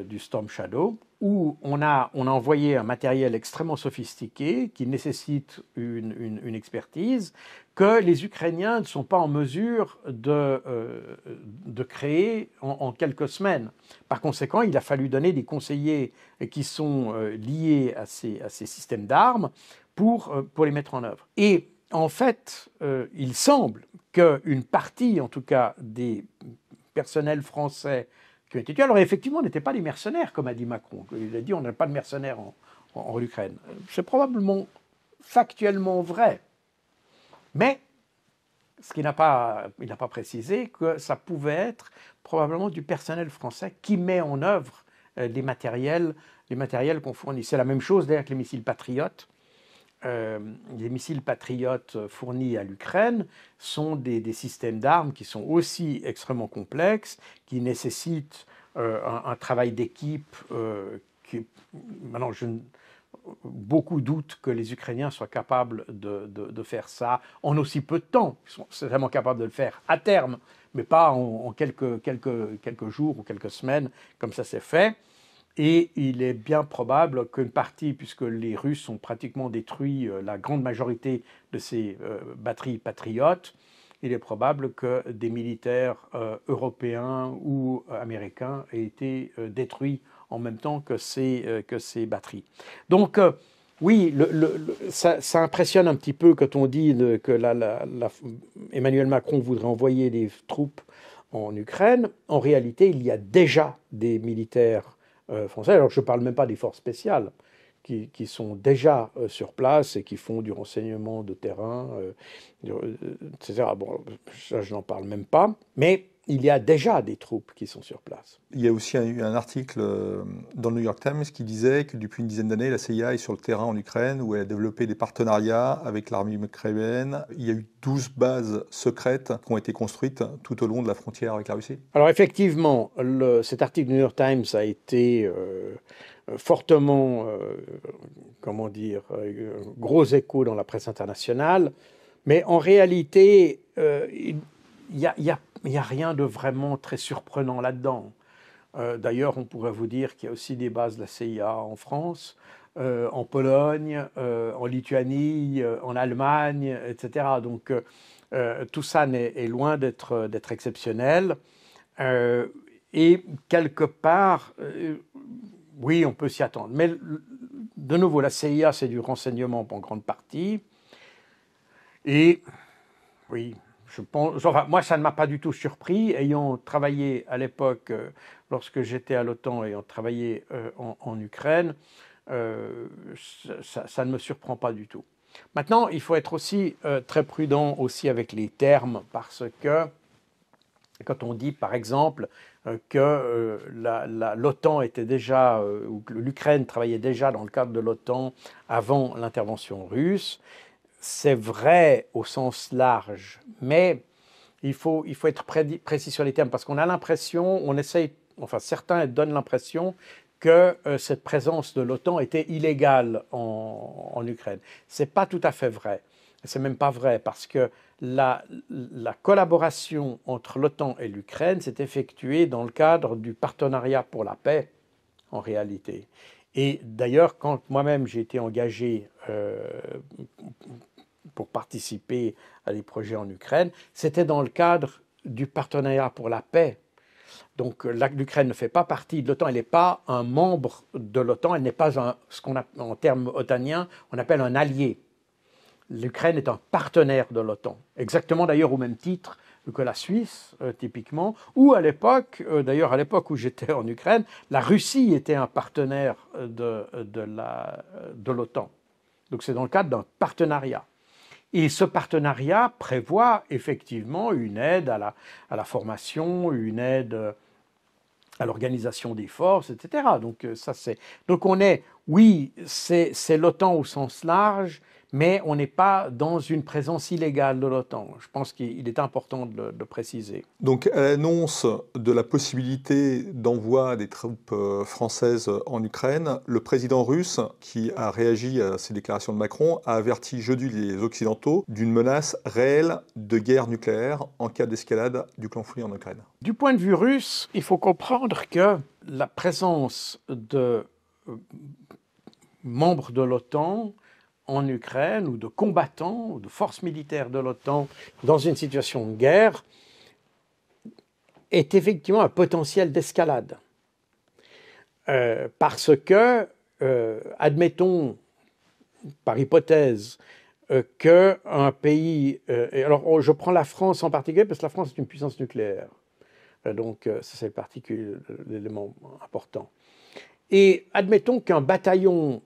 du Storm Shadow, où on a envoyé un matériel extrêmement sophistiqué qui nécessite une expertise que les Ukrainiens ne sont pas en mesure de créer en quelques semaines. Par conséquent, il a fallu donner des conseillers qui sont liés à ces systèmes d'armes pour les mettre en œuvre. Et en fait, il semble qu'une partie, en tout cas, des personnels français qui ont été tués, alors effectivement, on n'était pas des mercenaires, comme a dit Macron. Il a dit on n'a pas de mercenaires en Ukraine. C'est probablement factuellement vrai. Mais il n'a pas précisé que ça pouvait être probablement du personnel français qui met en œuvre les matériels qu'on fournit. C'est la même chose d'ailleurs que les missiles Patriotes. Les missiles Patriotes fournis à l'Ukraine sont des systèmes d'armes qui sont aussi extrêmement complexes, qui nécessitent un travail d'équipe. Maintenant, beaucoup doutent que les Ukrainiens soient capables de faire ça en aussi peu de temps. Ils sont certainement capables de le faire à terme, mais pas en quelques jours ou quelques semaines, comme ça s'est fait. Et il est bien probable qu'une partie, puisque les Russes ont pratiquement détruit la grande majorité de ces batteries patriotes, il est probable que des militaires européens ou américains aient été détruits en même temps que ces batteries. Donc, oui, ça impressionne un petit peu quand on dit que Emmanuel Macron voudrait envoyer des troupes en Ukraine. En réalité, il y a déjà des militaires français, alors je ne parle même pas des forces spéciales, qui sont déjà sur place et qui font du renseignement de terrain, etc. Bon, ça, je n'en parle même pas, mais il y a déjà des troupes qui sont sur place. Il y a aussi un article dans le New York Times qui disait que depuis une dizaine d'années, la CIA est sur le terrain en Ukraine, où elle a développé des partenariats avec l'armée ukrainienne. Il y a eu 12 bases secrètes qui ont été construites tout au long de la frontière avec la Russie. Alors effectivement, cet article du New York Times a été fortement, gros écho dans la presse internationale, mais en réalité, il n'y a rien de vraiment très surprenant là-dedans. D'ailleurs, on pourrait vous dire qu'il y a aussi des bases de la CIA en France, en Pologne, en Lituanie, en Allemagne, etc. Donc tout ça est loin d'être exceptionnel. Et quelque part, oui, on peut s'y attendre. Mais de nouveau, la CIA, c'est du renseignement en grande partie. Et oui, je pense, enfin, moi, ça ne m'a pas du tout surpris, ayant travaillé à l'époque, lorsque j'étais à l'OTAN, ayant travaillé en Ukraine, ça ne me surprend pas du tout. Maintenant, il faut être aussi très prudent aussi avec les termes, parce que quand on dit, par exemple, que l'OTAN était déjà, ou que l'Ukraine travaillait déjà dans le cadre de l'OTAN avant l'intervention russe, c'est vrai au sens large, mais il faut être précis sur les termes, parce qu'on a l'impression, certains donnent l'impression que cette présence de l'OTAN était illégale en Ukraine. Ce n'est pas tout à fait vrai. C'est même pas vrai, parce que la collaboration entre l'OTAN et l'Ukraine s'est effectuée dans le cadre du partenariat pour la paix, en réalité. Et d'ailleurs, quand moi-même j'ai été engagé pour participer à des projets en Ukraine, c'était dans le cadre du partenariat pour la paix. Donc l'Ukraine ne fait pas partie de l'OTAN, elle n'est pas un membre de l'OTAN, elle n'est pas ce qu'on a en termes otaniens, on appelle un allié. L'Ukraine est un partenaire de l'OTAN, exactement d'ailleurs au même titre que la Suisse, typiquement, ou à l'époque, d'ailleurs à l'époque où j'étais en Ukraine, la Russie était un partenaire de l'OTAN. Donc c'est dans le cadre d'un partenariat. Et ce partenariat prévoit effectivement une aide à la formation, une aide à l'organisation des forces, etc. Donc ça c'est. Donc on est, oui, c'est l'OTAN au sens large, mais on n'est pas dans une présence illégale de l'OTAN. Je pense qu'il est important de le préciser. Donc, à l'annonce de la possibilité d'envoi des troupes françaises en Ukraine, le président russe, qui a réagi à ces déclarations de Macron, a averti jeudi les Occidentaux d'une menace réelle de guerre nucléaire en cas d'escalade du conflit en Ukraine. Du point de vue russe, il faut comprendre que la présence de membres de l'OTAN en Ukraine, ou de combattants, ou de forces militaires de l'OTAN dans une situation de guerre, est effectivement un potentiel d'escalade. Parce que, admettons, par hypothèse, qu'un pays... alors, je prends la France en particulier, parce que la France est une puissance nucléaire. Donc, ça, c'est l'élément important. Et admettons qu'un bataillon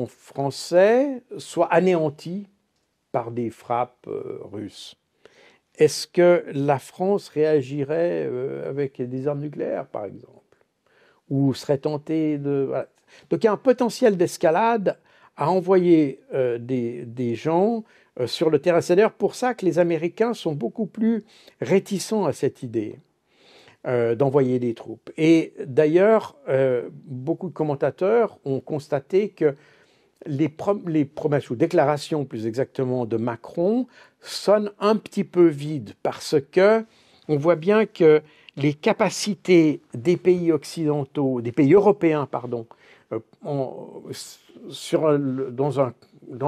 français soit anéanti par des frappes russes. Est-ce que la France réagirait avec des armes nucléaires, par exemple? Ou serait tentée de... Voilà. Donc il y a un potentiel d'escalade à envoyer des gens sur le terrain. C'est d'ailleurs pour ça que les Américains sont beaucoup plus réticents à cette idée d'envoyer des troupes. Et d'ailleurs, beaucoup de commentateurs ont constaté que les promesses ou déclarations, plus exactement, de Macron sonnent un petit peu vides parce que on voit bien que les capacités des pays occidentaux, des pays européens, pardon, dans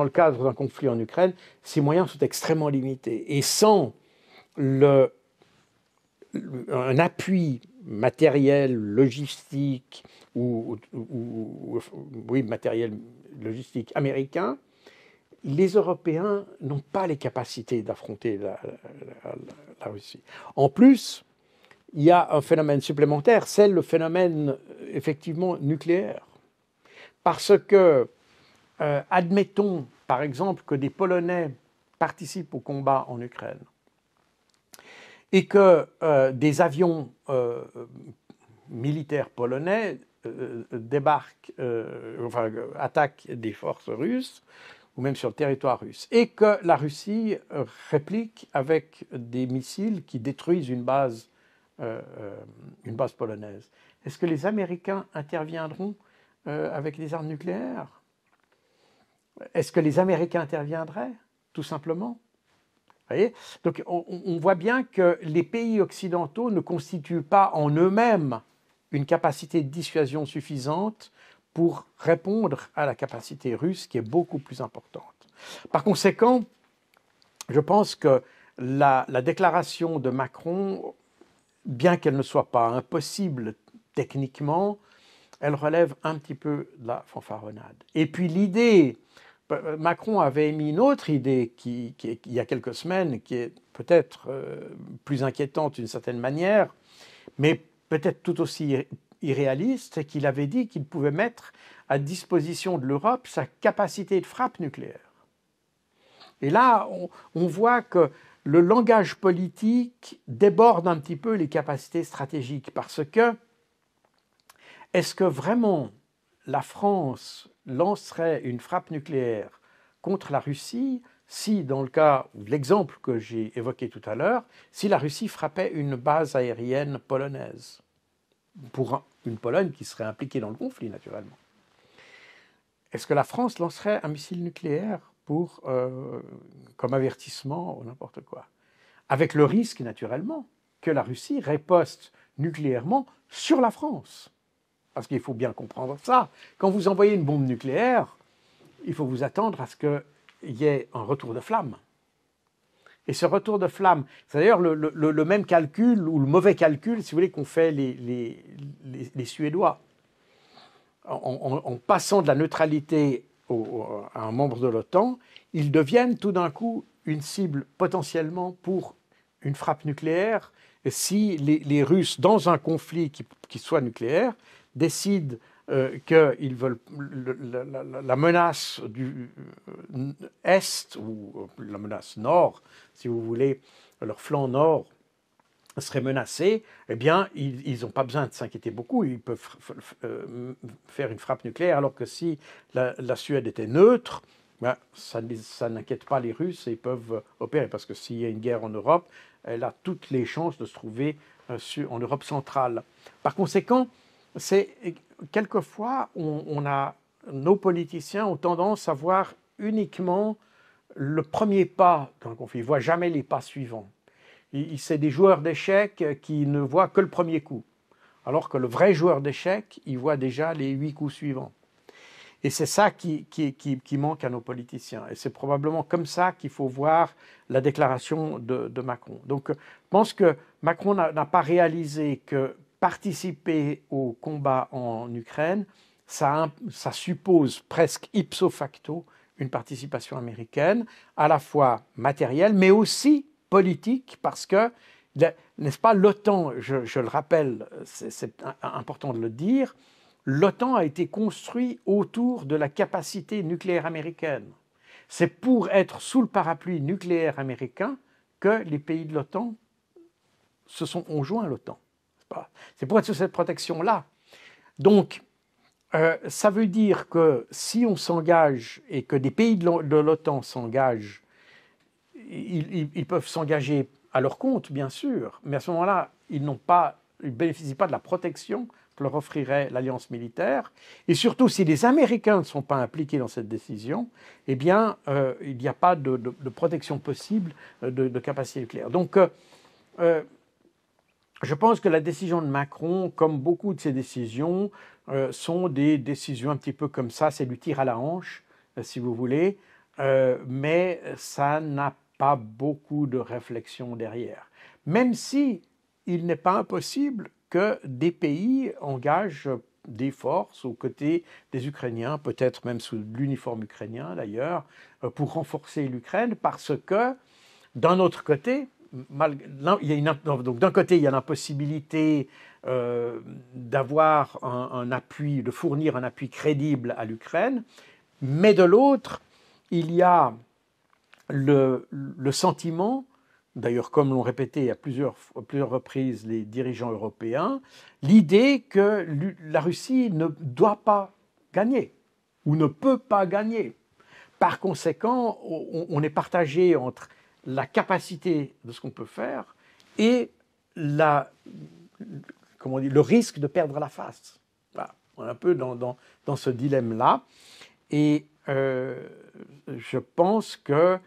le cadre d'un conflit en Ukraine, ces moyens sont extrêmement limités. Et sans un appui matériel, logistique matériel logistique américain, les Européens n'ont pas les capacités d'affronter la Russie. En plus, il y a un phénomène supplémentaire, c'est le phénomène effectivement nucléaire. Parce que, admettons par exemple que des Polonais participent au combat en Ukraine et que des avions militaires polonais attaquent des forces russes, ou même sur le territoire russe, et que la Russie réplique avec des missiles qui détruisent une base polonaise. Est-ce que les Américains interviendront avec des armes nucléaires? Est-ce que les Américains interviendraient, tout simplement? Vous voyez? Donc on voit bien que les pays occidentaux ne constituent pas en eux-mêmes une capacité de dissuasion suffisante pour répondre à la capacité russe qui est beaucoup plus importante. Par conséquent, je pense que la déclaration de Macron, bien qu'elle ne soit pas impossible techniquement, elle relève un petit peu de la fanfaronnade. Et puis l'idée, Macron avait émis une autre idée il y a quelques semaines, qui est peut-être plus inquiétante d'une certaine manière, mais peut-être tout aussi irréaliste, c'est qu'il avait dit qu'il pouvait mettre à disposition de l'Europe sa capacité de frappe nucléaire. Et là, on voit que le langage politique déborde un petit peu les capacités stratégiques, parce que est-ce que vraiment la France lancerait une frappe nucléaire contre la Russie si, dans le cas de l'exemple que j'ai évoqué tout à l'heure, si la Russie frappait une base aérienne polonaise, pour une Pologne qui serait impliquée dans le conflit, naturellement? Est-ce que la France lancerait un missile nucléaire comme avertissement ou n'importe quoi? Avec le risque, naturellement, que la Russie riposte nucléairement sur la France. Parce qu'il faut bien comprendre ça. Quand vous envoyez une bombe nucléaire, il faut vous attendre à ce qu'il y ait un retour de flamme. Et ce retour de flamme, c'est d'ailleurs le même calcul, ou le mauvais calcul, si vous voulez, qu'ont fait les Suédois. En passant de la neutralité à un membre de l'OTAN, ils deviennent tout d'un coup une cible potentiellement pour une frappe nucléaire si les Russes, dans un conflit qui soit nucléaire, décident qu'ils veulent la menace du Est, ou la menace Nord, si vous voulez, leur flanc Nord serait menacé, eh bien, ils n'ont pas besoin de s'inquiéter beaucoup. Ils peuvent faire une frappe nucléaire, alors que si la Suède était neutre, ben, ça n'inquiète pas les Russes et ils peuvent opérer. Parce que s'il y a une guerre en Europe, elle a toutes les chances de se trouver en Europe centrale. Par conséquent, quelquefois, nos politiciens ont tendance à voir uniquement le premier pas d'un conflit. Ils ne voient jamais les pas suivants. C'est des joueurs d'échecs qui ne voient que le premier coup, alors que le vrai joueur d'échecs, il voit déjà les 8 coups suivants. Et c'est ça qui manque à nos politiciens. Et c'est probablement comme ça qu'il faut voir la déclaration de Macron. Donc, je pense que Macron n'a pas réalisé que participer au combat en Ukraine, ça suppose presque ipso facto une participation américaine, à la fois matérielle, mais aussi politique, parce que, n'est-ce pas, l'OTAN, je le rappelle, c'est important de le dire, l'OTAN a été construit autour de la capacité nucléaire américaine. C'est pour être sous le parapluie nucléaire américain que les pays de l'OTAN ont joint l'OTAN. C'est pour être sous cette protection-là. Donc, ça veut dire que si on s'engage et que des pays de l'OTAN s'engagent, ils peuvent s'engager à leur compte, bien sûr, mais à ce moment-là, ils ne bénéficient pas de la protection que leur offrirait l'alliance militaire. Et surtout, si les Américains ne sont pas impliqués dans cette décision, eh bien, il n'y a pas de protection possible de capacité nucléaire. Donc, je pense que la décision de Macron, comme beaucoup de ses décisions, sont des décisions un petit peu comme ça, c'est du tir à la hanche, si vous voulez, mais ça n'a pas beaucoup de réflexion derrière. Même si il n'est pas impossible que des pays engagent des forces aux côtés des Ukrainiens, peut-être même sous l'uniforme ukrainien d'ailleurs, pour renforcer l'Ukraine, parce que d'un autre côté, donc d'un côté, il y a l'impossibilité d'avoir un appui, de fournir un appui crédible à l'Ukraine, mais de l'autre, il y a le sentiment, d'ailleurs comme l'ont répété à plusieurs reprises les dirigeants européens, l'idée que la Russie ne doit pas gagner ou ne peut pas gagner. Par conséquent, on est partagé entre la capacité de ce qu'on peut faire et le risque de perdre la face. Voilà. On est un peu dans ce dilemme-là. Et je pense que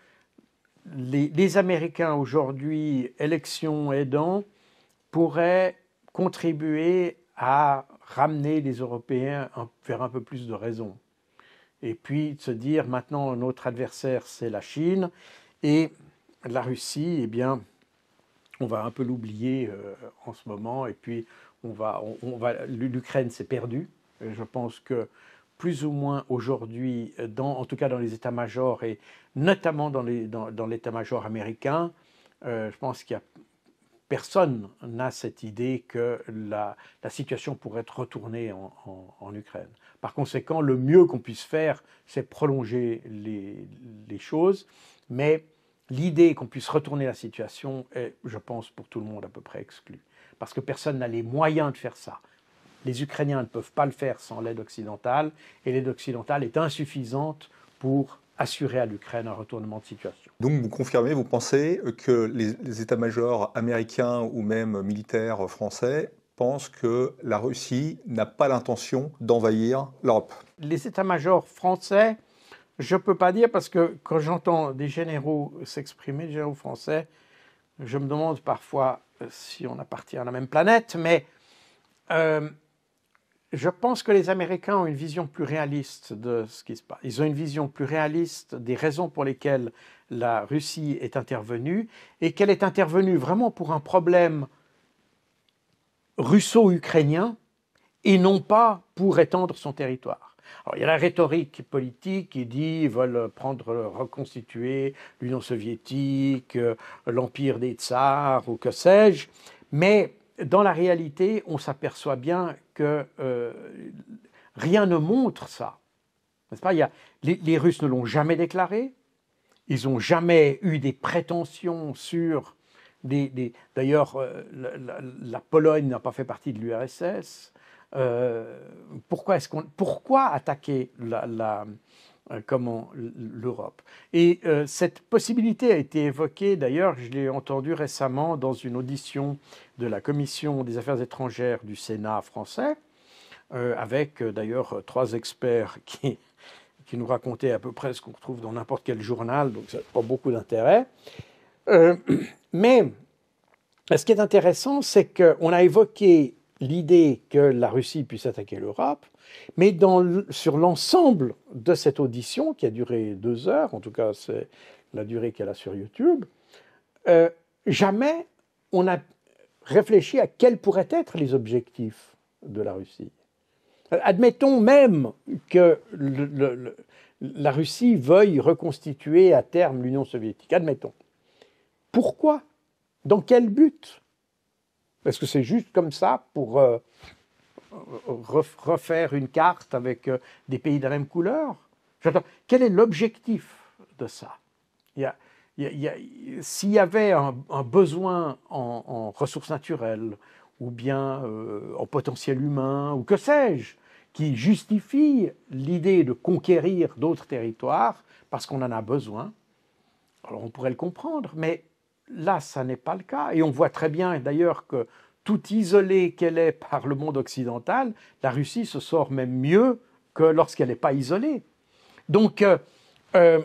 les Américains aujourd'hui, élections aidant, pourraient contribuer à ramener les Européens vers un peu plus de raison. Et puis de se dire, maintenant, notre adversaire, c'est la Chine, et la Russie, eh bien, on va un peu l'oublier en ce moment, et puis l'Ukraine s'est perdue. Je pense que plus ou moins aujourd'hui, en tout cas dans les états-majors et notamment dans l'état-major américain, je pense qu'il y a personne n'a cette idée que la situation pourrait être retournée en Ukraine. Par conséquent, le mieux qu'on puisse faire, c'est prolonger les choses, mais l'idée qu'on puisse retourner la situation est, je pense, pour tout le monde à peu près exclue. Parce que personne n'a les moyens de faire ça. Les Ukrainiens ne peuvent pas le faire sans l'aide occidentale, et l'aide occidentale est insuffisante pour assurer à l'Ukraine un retournement de situation. Donc vous confirmez, vous pensez que les états-majors américains ou même militaires français pensent que la Russie n'a pas l'intention d'envahir l'Europe? Les états-majors français, je ne peux pas dire, parce que quand j'entends des généraux s'exprimer, des généraux français, je me demande parfois si on appartient à la même planète, mais je pense que les Américains ont une vision plus réaliste de ce qui se passe. Ils ont une vision plus réaliste des raisons pour lesquelles la Russie est intervenue, et qu'elle est intervenue vraiment pour un problème russo-ukrainien, et non pas pour étendre son territoire. Alors, il y a la rhétorique politique qui dit qu'ils veulent reconstituer l'Union soviétique, l'empire des tsars ou que sais-je, mais dans la réalité, on s'aperçoit bien que rien ne montre ça. N'est-ce pas? Les Russes ne l'ont jamais déclaré, ils n'ont jamais eu des prétentions sur d'ailleurs, la Pologne n'a pas fait partie de l'URSS. Pourquoi attaquer l'Europe? Et cette possibilité a été évoquée, d'ailleurs, je l'ai entendu récemment dans une audition de la Commission des Affaires étrangères du Sénat français, avec d'ailleurs 3 experts qui nous racontaient à peu près ce qu'on retrouve dans n'importe quel journal, donc ça n'a pas beaucoup d'intérêt. Mais ce qui est intéressant, c'est qu'on a évoqué l'idée que la Russie puisse attaquer l'Europe, mais sur l'ensemble de cette audition, qui a duré 2 heures, en tout cas c'est la durée qu'elle a sur YouTube, jamais on a réfléchi à quels pourraient être les objectifs de la Russie. Admettons même que la Russie veuille reconstituer à terme l'Union soviétique. Admettons. Pourquoi? Dans quel but? Est-ce que c'est juste comme ça pour refaire une carte avec des pays de la même couleur? Quel est l'objectif de ça? S'il y avait un besoin en ressources naturelles, ou bien en potentiel humain, ou que sais-je, qui justifie l'idée de conquérir d'autres territoires parce qu'on en a besoin, alors on pourrait le comprendre, mais là, ça n'est pas le cas. Et on voit très bien d'ailleurs que tout isolée qu'elle est par le monde occidental, la Russie se sort même mieux que lorsqu'elle n'est pas isolée. Donc, on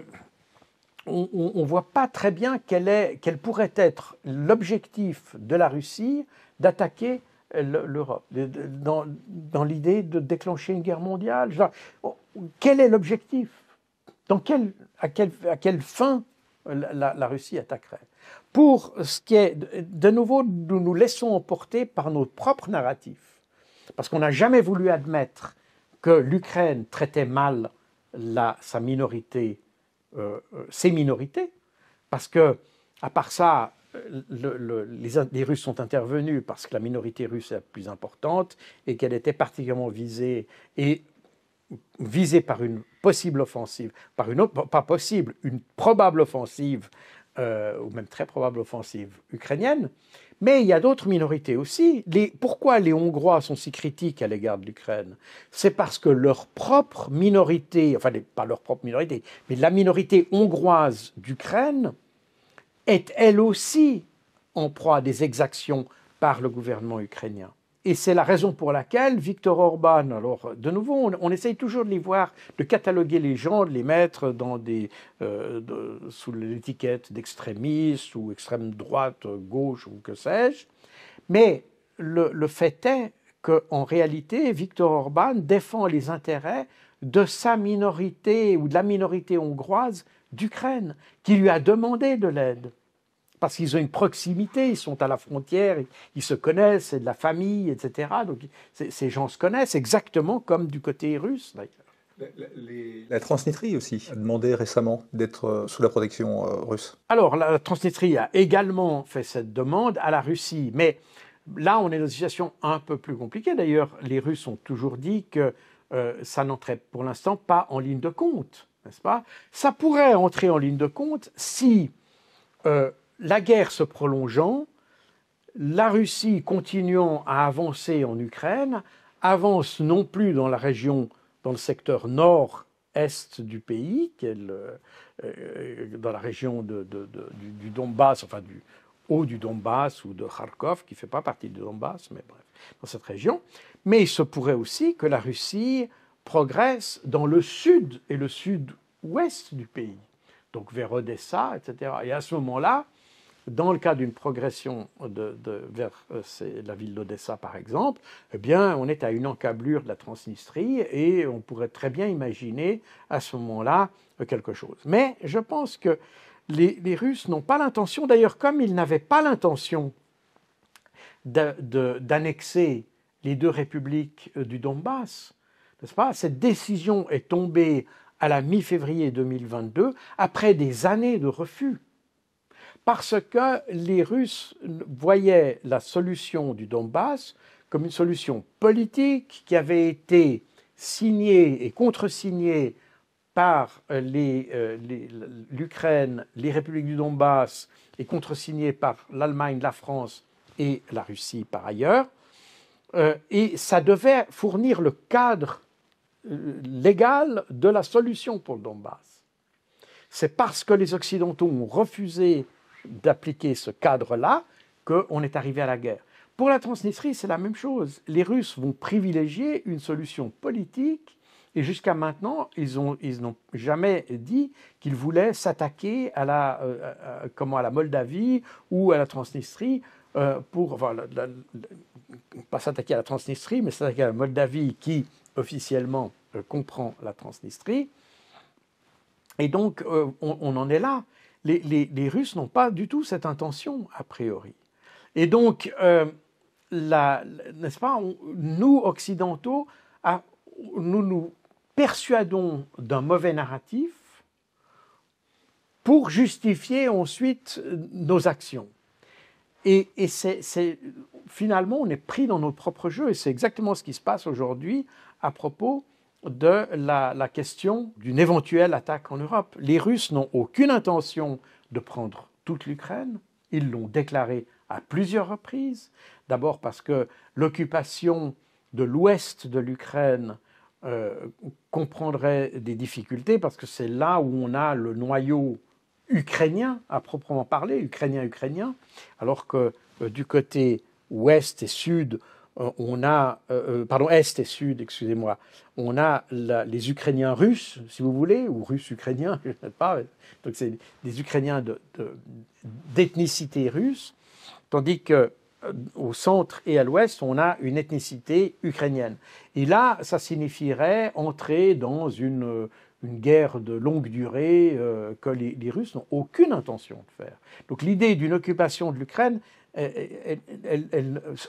ne voit pas très bien quel pourrait être l'objectif de la Russie d'attaquer l'Europe, dans l'idée de déclencher une guerre mondiale. Quel est l'objectif? À quelle fin la Russie attaquerait? Pour ce qui est, de nouveau, nous nous laissons emporter par notre propre narratif, parce qu'on n'a jamais voulu admettre que l'Ukraine traitait mal ses minorités, parce que, à part ça, les Russes sont intervenus parce que la minorité russe est la plus importante et qu'elle était particulièrement visée par une possible offensive, une probable offensive, ou même très probable offensive ukrainienne. Mais il y a d'autres minorités aussi. Pourquoi les Hongrois sont si critiques à l'égard de l'Ukraine? C'est parce que leur propre minorité, enfin pas leur propre minorité, mais la minorité hongroise d'Ukraine est elle aussi en proie à des exactions par le gouvernement ukrainien. Et c'est la raison pour laquelle Viktor Orban, alors de nouveau, on essaye toujours de cataloguer les gens, de les mettre sous l'étiquette d'extrémistes ou extrême droite, gauche ou que sais-je. Mais le fait est qu'en réalité, Viktor Orban défend les intérêts de sa minorité ou de la minorité hongroise d'Ukraine, qui lui a demandé de l'aide. Parce qu'ils ont une proximité, ils sont à la frontière, ils se connaissent, c'est de la famille, etc. Donc ces gens se connaissent exactement comme du côté russe, d'ailleurs. La Transnistrie aussi a demandé récemment d'être sous la protection russe. Alors, la Transnistrie a également fait cette demande à la Russie, mais là, on est dans une situation un peu plus compliquée. D'ailleurs, les Russes ont toujours dit que ça n'entrait pour l'instant pas en ligne de compte, n'est-ce pas? Ça pourrait entrer en ligne de compte si... la guerre se prolongeant, la Russie continuant à avancer en Ukraine, avance non plus dans le secteur nord-est du pays, dans la région du Donbass, enfin du haut du Donbass ou de Kharkov, qui ne fait pas partie du Donbass, mais bref, dans cette région. Mais il se pourrait aussi que la Russie progresse dans le sud et le sud-ouest du pays, donc vers Odessa, etc. Et à ce moment-là, dans le cas d'une progression vers la ville d'Odessa, par exemple, eh bien, on est à une encablure de la Transnistrie et on pourrait très bien imaginer à ce moment-là quelque chose. Mais je pense que les Russes n'ont pas l'intention, d'ailleurs comme ils n'avaient pas l'intention d'annexer les deux républiques du Donbass, n'est-ce pas? Cette décision est tombée à la mi-février 2022, après des années de refus, parce que les Russes voyaient la solution du Donbass comme une solution politique qui avait été signée et contresignée par l'Ukraine, les républiques du Donbass, et contresignée par l'Allemagne, la France et la Russie par ailleurs. Et ça devait fournir le cadre légal de la solution pour le Donbass. C'est parce que les Occidentaux ont refusé d'appliquer ce cadre-là qu'on est arrivé à la guerre. Pour la Transnistrie, c'est la même chose. Les Russes vont privilégier une solution politique et jusqu'à maintenant, ils n'ont jamais dit qu'ils voulaient s'attaquer à la Moldavie ou à la Transnistrie pas s'attaquer à la Transnistrie, mais s'attaquer à la Moldavie qui officiellement comprend la Transnistrie. Et donc, on en est là. Les Russes n'ont pas du tout cette intention, a priori. Et donc, n'est-ce pas, nous, Occidentaux, nous persuadons d'un mauvais narratif pour justifier ensuite nos actions. Et finalement, on est pris dans notre propre jeu, et c'est exactement ce qui se passe aujourd'hui à propos de la question d'une éventuelle attaque en Europe. Les Russes n'ont aucune intention de prendre toute l'Ukraine. Ils l'ont déclaré à plusieurs reprises. D'abord parce que l'occupation de l'ouest de l'Ukraine comprendrait des difficultés, parce que c'est là où on a le noyau ukrainien, à proprement parler, ukrainien, alors que du côté ouest et sud, est et sud, excusez-moi, on a les Ukrainiens russes, si vous voulez, ou russes-ukrainiens, je ne sais pas, donc c'est des Ukrainiens d'ethnicité russe, tandis qu'au centre et à l'ouest, on a une ethnicité ukrainienne. Et là, ça signifierait entrer dans une guerre de longue durée que les Russes n'ont aucune intention de faire. Donc l'idée d'une occupation de l'Ukraine,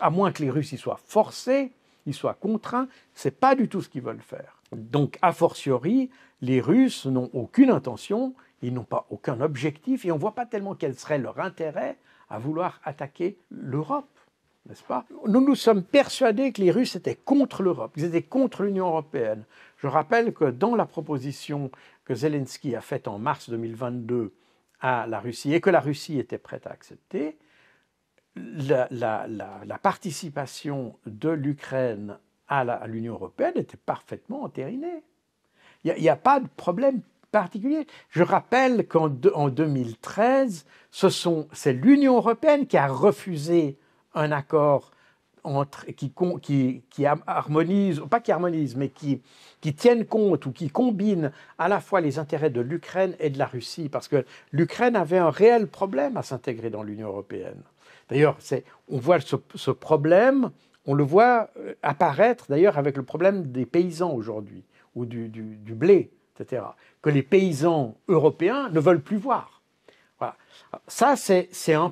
à moins que les Russes y soient forcés, y soient contraints, ce n'est pas du tout ce qu'ils veulent faire. Donc, a fortiori, les Russes n'ont aucune intention, ils n'ont pas aucun objectif, et on ne voit pas tellement quel serait leur intérêt à vouloir attaquer l'Europe, n'est-ce pas? Nous nous sommes persuadés que les Russes étaient contre l'Europe, qu'ils étaient contre l'Union européenne. Je rappelle que dans la proposition que Zelensky a faite en mars 2022 à la Russie, et que la Russie était prête à accepter, la participation de l'Ukraine à l'Union européenne était parfaitement entérinée. Il n'y a pas de problème particulier. Je rappelle qu'en 2013, c'est l'Union européenne qui a refusé un accord qui harmonise, pas qui harmonise, mais qui tienne compte ou qui combine à la fois les intérêts de l'Ukraine et de la Russie, parce que l'Ukraine avait un réel problème à s'intégrer dans l'Union européenne. D'ailleurs, on voit ce problème, on le voit apparaître d'ailleurs avec le problème des paysans aujourd'hui, ou du blé, etc., que les paysans européens ne veulent plus voir. Voilà. Ça, c'est un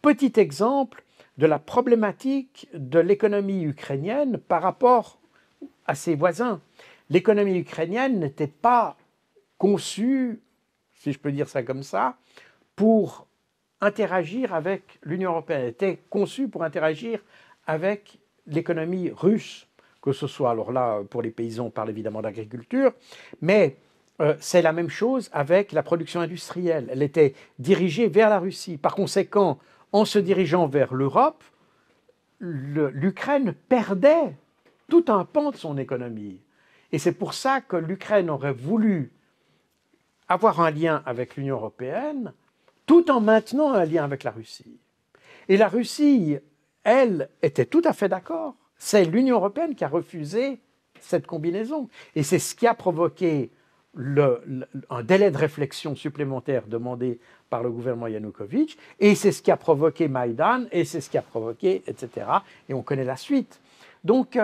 petit exemple de la problématique de l'économie ukrainienne par rapport à ses voisins. L'économie ukrainienne n'était pas conçue, si je peux dire ça comme ça, pour interagir avec l'Union européenne. Elle était conçue pour interagir avec l'économie russe, que ce soit, alors là, pour les paysans, on parle évidemment d'agriculture, mais c'est la même chose avec la production industrielle. Elle était dirigée vers la Russie. Par conséquent, en se dirigeant vers l'Europe, l'Ukraine perdait tout un pan de son économie. Et c'est pour ça que l'Ukraine aurait voulu avoir un lien avec l'Union européenne, tout en maintenant un lien avec la Russie. Et la Russie, elle, était tout à fait d'accord. C'est l'Union européenne qui a refusé cette combinaison. Et c'est ce qui a provoqué un délai de réflexion supplémentaire demandé par le gouvernement Yanukovych, et c'est ce qui a provoqué Maïdan, et c'est ce qui a provoqué, etc. Et on connaît la suite. Donc,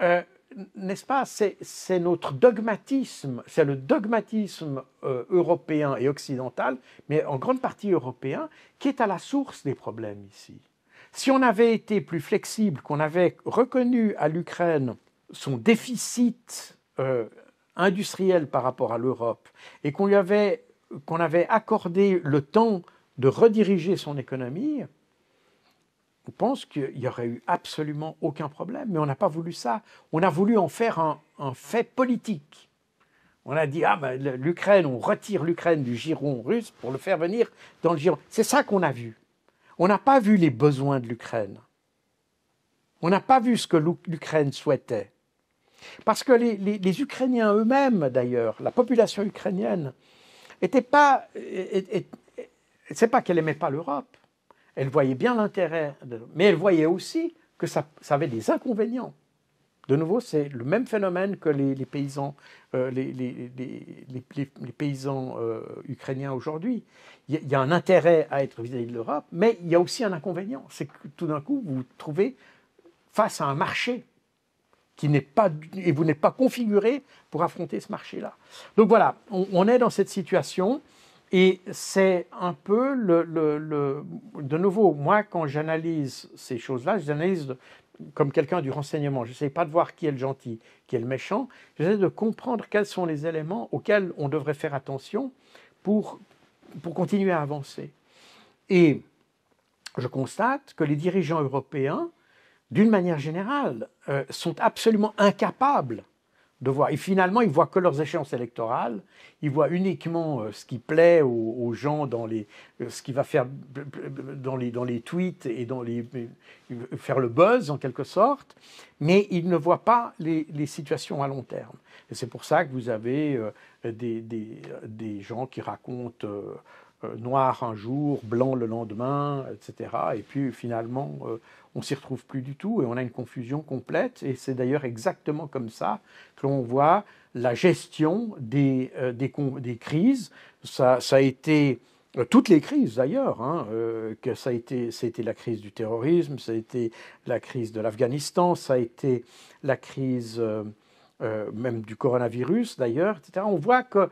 n'est-ce pas, c'est notre dogmatisme, c'est le dogmatisme européen et occidental, mais en grande partie européen, qui est à la source des problèmes ici. Si on avait été plus flexible, qu'on avait reconnu à l'Ukraine son déficit industriel par rapport à l'Europe et qu'on avait accordé le temps de rediriger son économie, je pense qu'il n'y aurait eu absolument aucun problème. Mais on n'a pas voulu ça. On a voulu en faire un fait politique. On a dit, l'Ukraine, on retire l'Ukraine du giron russe pour le faire venir dans le giron. C'est ça qu'on a vu. On n'a pas vu les besoins de l'Ukraine. On n'a pas vu ce que l'Ukraine souhaitait. Parce que les Ukrainiens eux-mêmes, d'ailleurs, la population ukrainienne, c'est pas qu'elle n'aimait pas l'Europe. Elle voyait bien l'intérêt, mais elle voyait aussi que ça avait des inconvénients. De nouveau, c'est le même phénomène que les paysans, les paysans ukrainiens aujourd'hui. Il y a un intérêt à être vis-à-vis de l'Europe, mais il y a aussi un inconvénient. C'est que tout d'un coup, vous vous trouvez face à un marché qui n'est pas, et vous n'êtes pas configuré pour affronter ce marché-là. Donc voilà, on est dans cette situation. Et c'est un peu de nouveau, moi, quand j'analyse ces choses-là, j'analyse comme quelqu'un du renseignement. Je n'essaie pas de voir qui est le gentil, qui est le méchant. J'essaie de comprendre quels sont les éléments auxquels on devrait faire attention pour continuer à avancer. Et je constate que les dirigeants européens, d'une manière générale, sont absolument incapables de voir. Et finalement, ils ne voient que leurs échéances électorales, ils voient uniquement ce qui plaît aux gens, ce qui va faire dans les tweets et faire le buzz en quelque sorte, mais ils ne voient pas les situations à long terme. Et c'est pour ça que vous avez des gens qui racontent noir un jour, blanc le lendemain, etc. Et puis finalement, on ne s'y retrouve plus du tout et on a une confusion complète. Et c'est d'ailleurs exactement comme ça que l'on voit la gestion des crises. Ça a été toutes les crises d'ailleurs, que ça a été la crise du terrorisme, ça a été la crise de l'Afghanistan, ça a été la crise même du coronavirus d'ailleurs, etc. On voit qu'on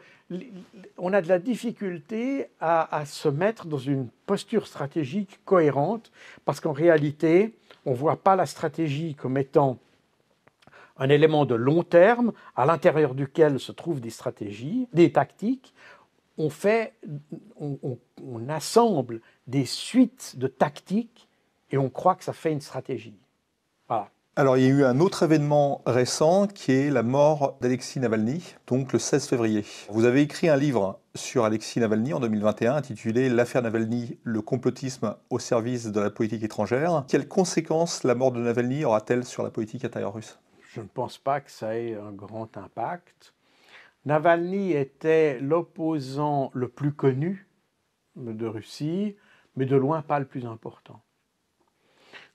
a de la difficulté à se mettre dans une posture stratégique cohérente parce qu'en réalité, on ne voit pas la stratégie comme étant un élément de long terme à l'intérieur duquel se trouvent des stratégies, des tactiques. On assemble des suites de tactiques et on croit que ça fait une stratégie. Voilà. Alors, il y a eu un autre événement récent qui est la mort d'Alexis Navalny, donc le 16 février. Vous avez écrit un livre sur Alexis Navalny en 2021 intitulé « L'affaire Navalny, le complotisme au service de la politique étrangère ». Quelles conséquences la mort de Navalny aura-t-elle sur la politique intérieure russe ? Je ne pense pas que ça ait un grand impact. Navalny était l'opposant le plus connu de Russie, mais de loin pas le plus important.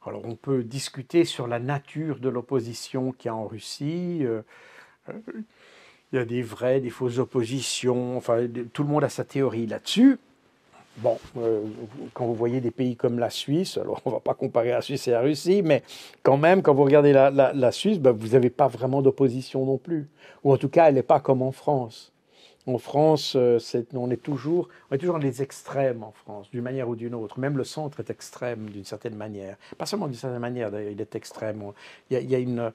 Alors on peut discuter sur la nature de l'opposition qu'il y a en Russie. Il y a des vraies, des fausses oppositions. Enfin, tout le monde a sa théorie là-dessus. Bon, quand vous voyez des pays comme la Suisse, alors on ne va pas comparer la Suisse et la Russie, mais quand même, quand vous regardez la Suisse, vous n'avez pas vraiment d'opposition non plus. Ou en tout cas, elle n'est pas comme en France. En France, on est toujours dans les extrêmes en France, d'une manière ou d'une autre. Même le centre est extrême d'une certaine manière. Pas seulement d'une certaine manière, d'ailleurs, il est extrême. Il y a une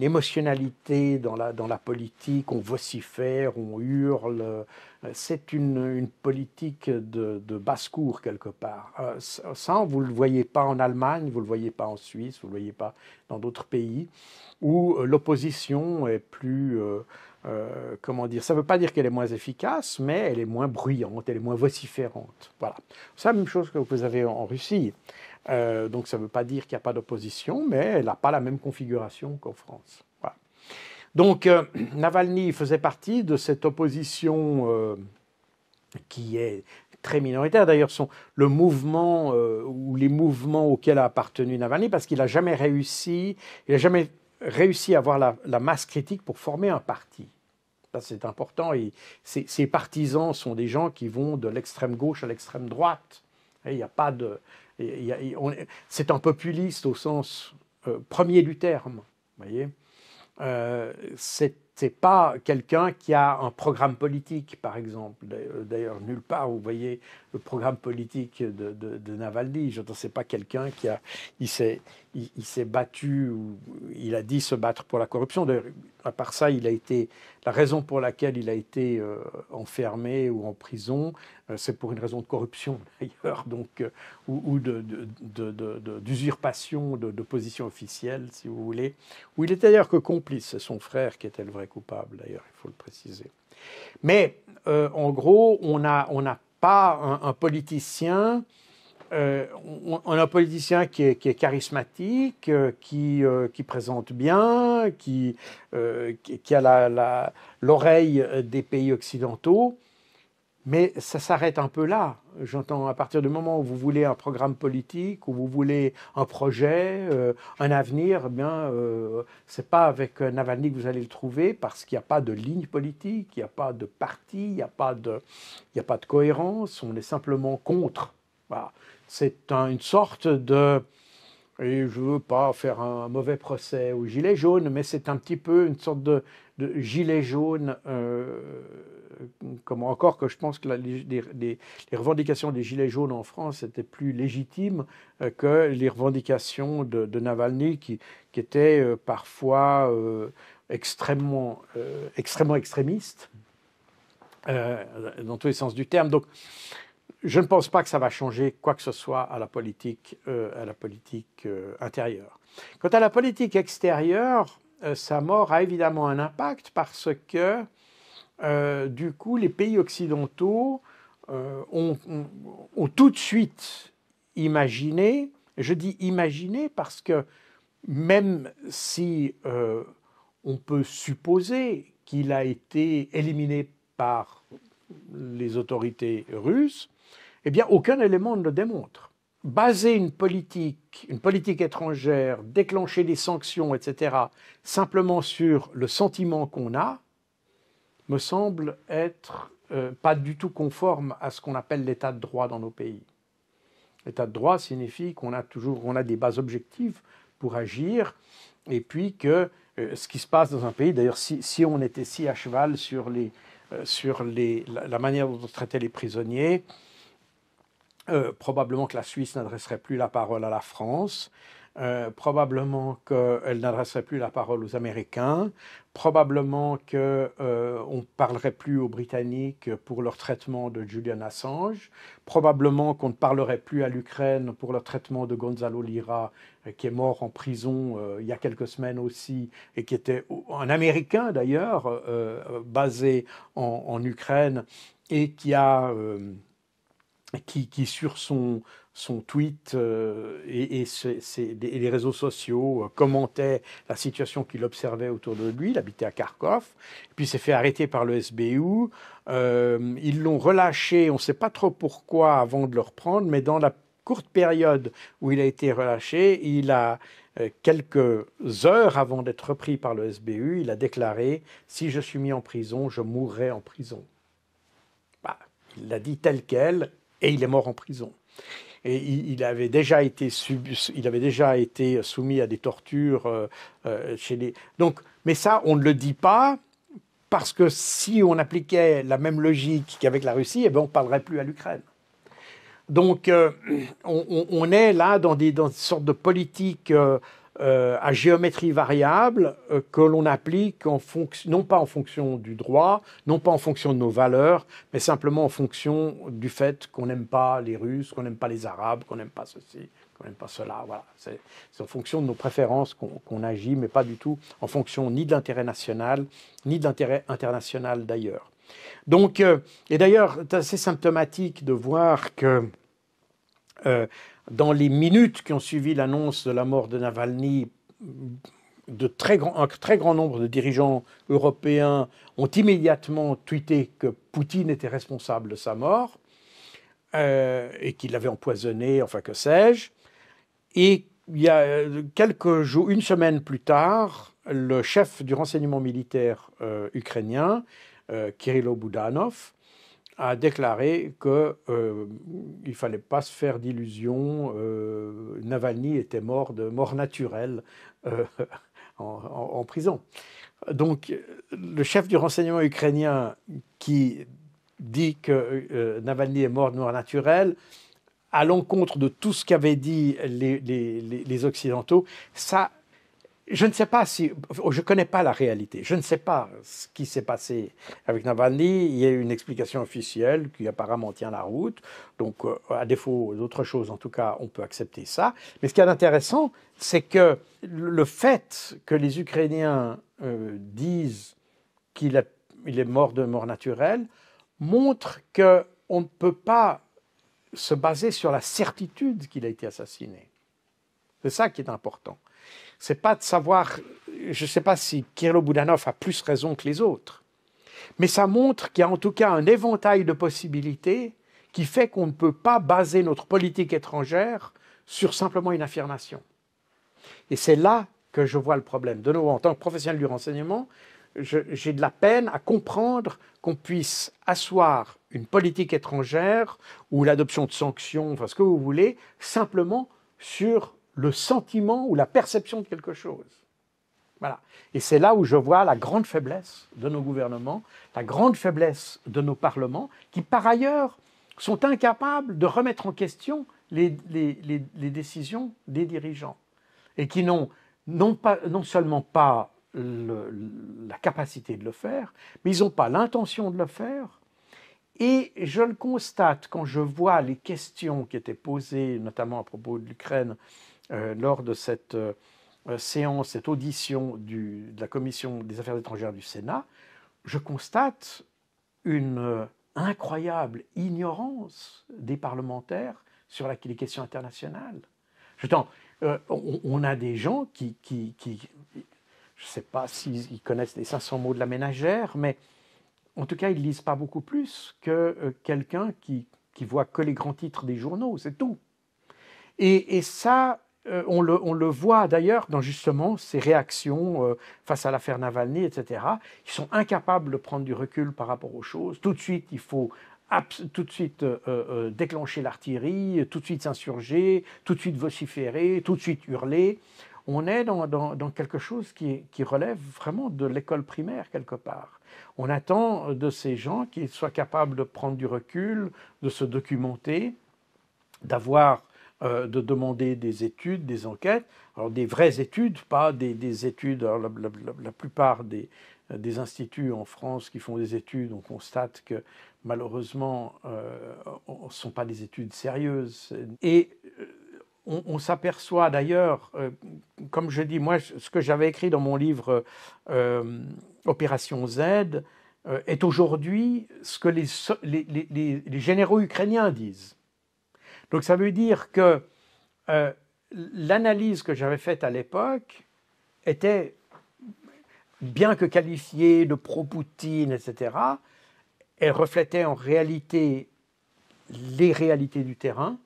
émotionnalité dans la politique, on vocifère, on hurle. C'est une politique de basse-cour quelque part. Ça, vous ne le voyez pas en Allemagne, vous ne le voyez pas en Suisse, vous ne le voyez pas dans d'autres pays, où l'opposition est plus... comment dire, ça ne veut pas dire qu'elle est moins efficace, mais elle est moins bruyante, elle est moins vociférante. Voilà. C'est la même chose que vous avez en Russie. Donc ça ne veut pas dire qu'il n'y a pas d'opposition, mais elle n'a pas la même configuration qu'en France. Voilà. Donc Navalny faisait partie de cette opposition qui est très minoritaire. D'ailleurs, le mouvement ou les mouvements auxquels a appartenu Navalny, parce qu'il n'a jamais réussi à avoir la masse critique pour former un parti. Ça, c'est important. Et ses partisans sont des gens qui vont de l'extrême gauche à l'extrême droite. Il n'y a pas de... c'est un populiste au sens premier du terme. Vous voyez, c'est c'est pas quelqu'un qui a un programme politique, par exemple. D'ailleurs, nulle part vous voyez le programme politique de Navalny. C'est pas quelqu'un il s'est battu, ou il a dit se battre pour la corruption. D'ailleurs, à part ça, la raison pour laquelle il a été enfermé ou en prison, c'est pour une raison de corruption d'ailleurs, donc ou d'usurpation de position officielle, si vous voulez, où il était d'ailleurs que complice. C'est son frère qui était le vrai coupable, d'ailleurs, il faut le préciser. Mais en gros, on n'a pas un politicien. On a un politicien qui est charismatique, qui présente bien, qui a l'oreille des pays occidentaux, mais ça s'arrête un peu là. J'entends, à partir du moment où vous voulez un programme politique, où vous voulez un projet, un avenir, c'est pas avec Navalny que vous allez le trouver, parce qu'il n'y a pas de ligne politique, il n'y a pas de parti, il n'y a pas de cohérence, on est simplement contre. Voilà. C'est une sorte de, et je ne veux pas faire un mauvais procès aux Gilets jaunes, mais c'est un petit peu une sorte de gilet jaune, comme encore que je pense que les revendications des Gilets jaunes en France étaient plus légitimes que les revendications de Navalny, qui étaient parfois extrêmement extrémistes, dans tous les sens du terme. Donc, je ne pense pas que ça va changer quoi que ce soit à la politique intérieure. Quant à la politique extérieure, sa mort a évidemment un impact parce que, du coup, les pays occidentaux ont tout de suite imaginé, je dis imaginé parce que même si on peut supposer qu'il a été éliminé par les autorités russes, eh bien, aucun élément ne le démontre. Baser une politique étrangère, déclencher des sanctions, etc., simplement sur le sentiment qu'on a, me semble être pas du tout conforme à ce qu'on appelle l'état de droit dans nos pays. L'état de droit signifie qu'on a des bases objectives pour agir, et puis que ce qui se passe dans un pays, d'ailleurs, si on était si à cheval sur la manière dont on traitait les prisonniers, probablement que la Suisse n'adresserait plus la parole à la France, probablement qu'elle n'adresserait plus la parole aux Américains, probablement qu'on ne parlerait plus aux Britanniques pour leur traitement de Julian Assange, probablement qu'on ne parlerait plus à l'Ukraine pour leur traitement de Gonzalo Lira, qui est mort en prison il y a quelques semaines aussi, et qui était un Américain d'ailleurs, basé en Ukraine, et qui sur son tweet et les réseaux sociaux commentait la situation qu'il observait autour de lui. Il habitait à Kharkov, puis il s'est fait arrêter par le SBU. Ils l'ont relâché, on ne sait pas trop pourquoi avant de le reprendre, mais dans la courte période où il a été relâché, il a quelques heures avant d'être repris par le SBU, il a déclaré « Si je suis mis en prison, je mourrai en prison ». Il l'a dit tel quel, et il est mort en prison. Et il avait déjà été soumis à des tortures chez les... Donc, mais ça, on ne le dit pas, parce que si on appliquait la même logique qu'avec la Russie, eh bien, on ne parlerait plus à l'Ukraine. Donc, on est là dans une sorte de politique à géométrie variable que l'on applique non pas en fonction du droit, non pas en fonction de nos valeurs, mais simplement en fonction du fait qu'on n'aime pas les Russes, qu'on n'aime pas les Arabes, qu'on n'aime pas ceci, qu'on n'aime pas cela. Voilà. C'est en fonction de nos préférences qu'on agit, mais pas du tout en fonction ni de l'intérêt national, ni de l'intérêt international d'ailleurs. Donc, et d'ailleurs, c'est assez symptomatique de voir que dans les minutes qui ont suivi l'annonce de la mort de Navalny, un très grand nombre de dirigeants européens ont immédiatement tweeté que Poutine était responsable de sa mort et qu'il l'avait empoisonné, enfin que sais-je. Et il y a quelques jours, une semaine plus tard, le chef du renseignement militaire ukrainien, Kirilo Budanov, a déclaré qu'il ne fallait pas se faire d'illusions. Navalny était mort de mort naturelle en prison. Donc, le chef du renseignement ukrainien qui dit que Navalny est mort de mort naturelle, à l'encontre de tout ce qu'avaient dit les Occidentaux, ça, je ne sais pas si, je ne connais pas la réalité, je ne sais pas ce qui s'est passé avec Navalny. Il y a une explication officielle qui apparemment tient la route, donc à défaut d'autre chose, en tout cas, on peut accepter ça. Mais ce qui est intéressant, c'est que le fait que les Ukrainiens disent qu'il est mort de mort naturelle montre qu'on ne peut pas se baser sur la certitude qu'il a été assassiné. C'est ça qui est important. C'est pas de savoir, je ne sais pas si Kirill Boudanov a plus raison que les autres, mais ça montre qu'il y a en tout cas un éventail de possibilités qui fait qu'on ne peut pas baser notre politique étrangère sur simplement une affirmation. Et c'est là que je vois le problème. De nouveau, en tant que professionnel du renseignement, j'ai de la peine à comprendre qu'on puisse asseoir une politique étrangère ou l'adoption de sanctions, enfin ce que vous voulez, simplement sur le sentiment ou la perception de quelque chose. Voilà. Et c'est là où je vois la grande faiblesse de nos gouvernements, la grande faiblesse de nos parlements, qui par ailleurs sont incapables de remettre en question les décisions des dirigeants et qui n'ont non seulement pas la capacité de le faire, mais ils n'ont pas l'intention de le faire. Et je le constate quand je vois les questions qui étaient posées, notamment à propos de l'Ukraine, lors de cette séance, cette audition de la Commission des Affaires étrangères du Sénat, je constate une incroyable ignorance des parlementaires sur les questions internationales. On a des gens qui je ne sais pas s'ils connaissent les 500 mots de la ménagère, mais en tout cas, ils ne lisent pas beaucoup plus que quelqu'un qui voit que les grands titres des journaux, c'est tout. Et ça, on le voit d'ailleurs dans justement ces réactions face à l'affaire Navalny, etc. Ils sont incapables de prendre du recul par rapport aux choses. Tout de suite, il faut tout de suite déclencher l'artillerie, tout de suite s'insurger, tout de suite vociférer, tout de suite hurler. On est dans quelque chose qui relève vraiment de l'école primaire quelque part. On attend de ces gens qu'ils soient capables de prendre du recul, de se documenter, de demander des études, des enquêtes. Alors des vraies études, pas des études. Alors, la plupart des instituts en France qui font des études, on constate que malheureusement, ne sont pas des études sérieuses. Et on s'aperçoit d'ailleurs, comme je dis, moi, ce que j'avais écrit dans mon livre Opération Z est aujourd'hui ce que les généraux ukrainiens disent. Donc ça veut dire que l'analyse que j'avais faite à l'époque était, bien que qualifiée de pro-Poutine, etc., elle reflétait en réalité les réalités du terrain,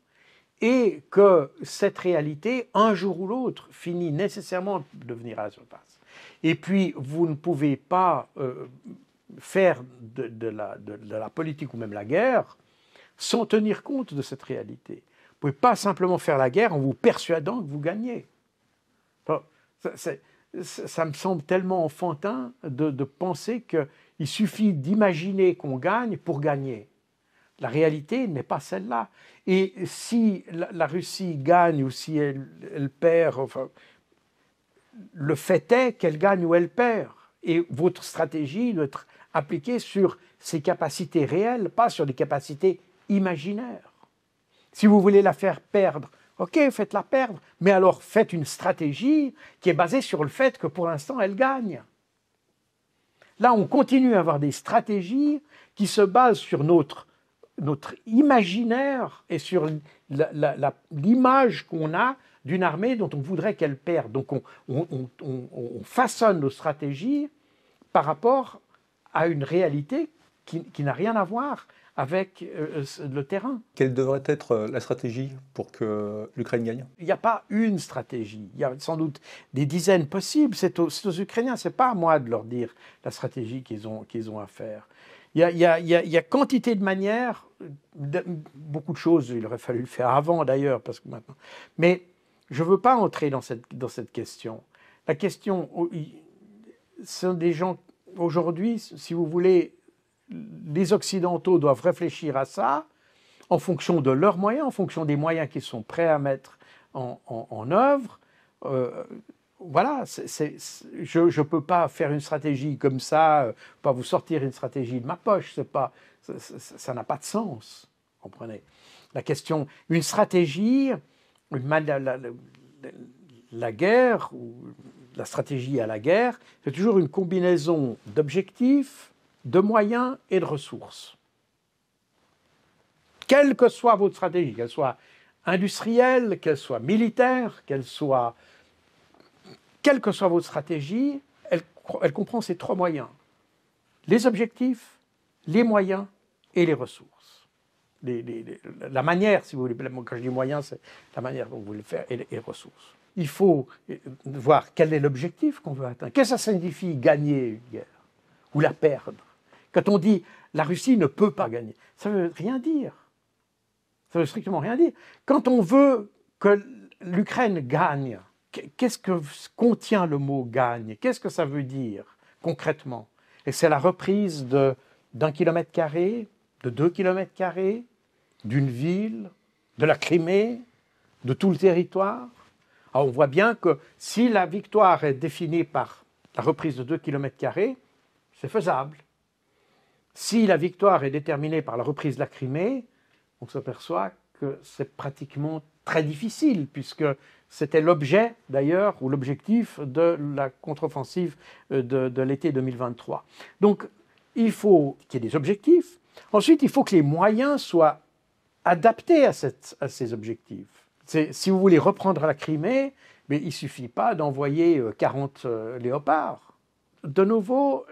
et que cette réalité, un jour ou l'autre, finit nécessairement de venir à la surface. Et puis, vous ne pouvez pas faire de la politique ou même la guerre sans tenir compte de cette réalité. Vous ne pouvez pas simplement faire la guerre en vous persuadant que vous gagnez. Enfin, ça me semble tellement enfantin de penser qu'il suffit d'imaginer qu'on gagne pour gagner. La réalité n'est pas celle-là. Et si la Russie gagne ou si elle perd, enfin, le fait est qu'elle gagne ou elle perd. Et votre stratégie doit être appliquée sur ses capacités réelles, pas sur des capacités imaginaires. Si vous voulez la faire perdre, ok, faites-la perdre, mais alors faites une stratégie qui est basée sur le fait que pour l'instant elle gagne. Là, on continue à avoir des stratégies qui se basent sur notre imaginaire et sur l'image qu'on a d'une armée dont on voudrait qu'elle perde. Donc on façonne nos stratégies par rapport à une réalité qui n'a rien à voir avec le terrain. Quelle devrait être la stratégie pour que l'Ukraine gagne ? Il n'y a pas une stratégie. Il y a sans doute des dizaines possibles. C'est aux Ukrainiens, ce n'est pas à moi de leur dire la stratégie qu'ils ont à faire. Il y a quantité de manières, beaucoup de choses, il aurait fallu le faire avant d'ailleurs, parce que maintenant. Mais je ne veux pas entrer dans cette question. La question, ce sont des gens, aujourd'hui, si vous voulez, les Occidentaux doivent réfléchir à ça en fonction de leurs moyens, en fonction des moyens qu'ils sont prêts à mettre en œuvre. Voilà, je ne peux pas faire une stratégie comme ça, pas vous sortir une stratégie de ma poche, ça n'a pas de sens, comprenez. La question, une stratégie, la guerre, ou la stratégie à la guerre, c'est toujours une combinaison d'objectifs, de moyens et de ressources. Quelle que soit votre stratégie, qu'elle soit industrielle, qu'elle soit militaire, quelle que soit votre stratégie, elle comprend ces trois moyens. Les objectifs, les moyens et les ressources. La manière, si vous voulez, quand je dis moyens, c'est la manière dont vous voulez le faire et les ressources. Il faut voir quel est l'objectif qu'on veut atteindre. Qu'est-ce que ça signifie gagner une guerre ou la perdre? Quand on dit la Russie ne peut pas gagner, ça ne veut rien dire. Ça ne veut strictement rien dire. Quand on veut que l'Ukraine gagne, qu'est-ce que contient le mot « gagne » ? Qu'est-ce que ça veut dire concrètement? Et c'est la reprise d'1 kilomètre carré, de 2 kilomètres carrés, d'une ville, de la Crimée, de tout le territoire. Alors on voit bien que si la victoire est définie par la reprise de 2 kilomètres carrés, c'est faisable. Si la victoire est déterminée par la reprise de la Crimée, on s'aperçoit que c'est pratiquement très difficile, puisque c'était l'objet, d'ailleurs, ou l'objectif de la contre-offensive de l'été 2023. Donc, il faut qu'il y ait des objectifs. Ensuite, il faut que les moyens soient adaptés à ces objectifs. Si vous voulez reprendre la Crimée, mais il ne suffit pas d'envoyer 40 léopards. De nouveau,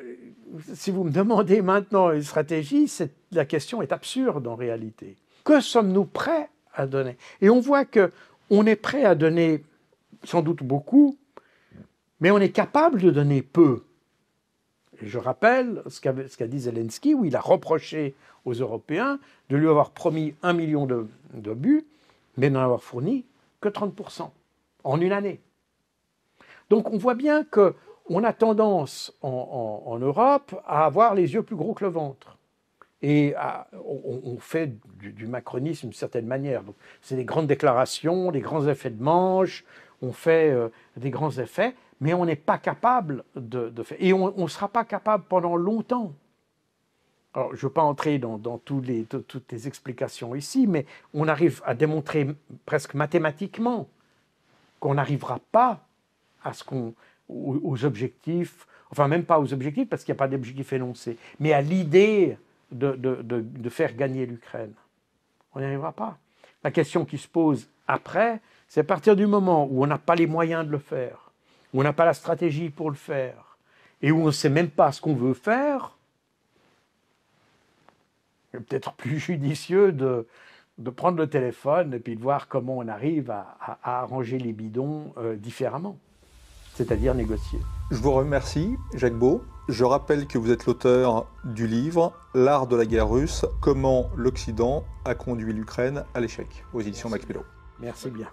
si vous me demandez maintenant une stratégie, la question est absurde en réalité. Que sommes-nous prêts à donner? Et on voit qu'on est prêt à donner sans doute beaucoup, mais on est capable de donner peu. Et je rappelle ce qu'a dit Zelensky, où il a reproché aux Européens de lui avoir promis 1 million d'obus, mais n'en avoir fourni que 30% en une année. Donc on voit bien qu'on a tendance en Europe à avoir les yeux plus gros que le ventre. Et on fait du macronisme d'une certaine manière. C'est des grandes déclarations, des grands effets de manche, on fait des grands effets, mais on n'est pas capable de faire. Et on ne sera pas capable pendant longtemps. Alors, je ne veux pas entrer dans toutes les explications ici, mais on arrive à démontrer presque mathématiquement qu'on n'arrivera pas aux objectifs, enfin même pas aux objectifs, parce qu'il n'y a pas d'objectif énoncé, mais à l'idée de faire gagner l'Ukraine. On n'y arrivera pas. La question qui se pose après, c'est à partir du moment où on n'a pas les moyens de le faire, où on n'a pas la stratégie pour le faire, et où on ne sait même pas ce qu'on veut faire, c'est peut-être plus judicieux de prendre le téléphone et puis de voir comment on arrive à arranger les bidons différemment, c'est-à-dire négocier. Je vous remercie, Jacques Beau. Je rappelle que vous êtes l'auteur du livre « L'art de la guerre russe, comment l'Occident a conduit l'Ukraine à l'échec » aux éditions Macmillan. Merci bien.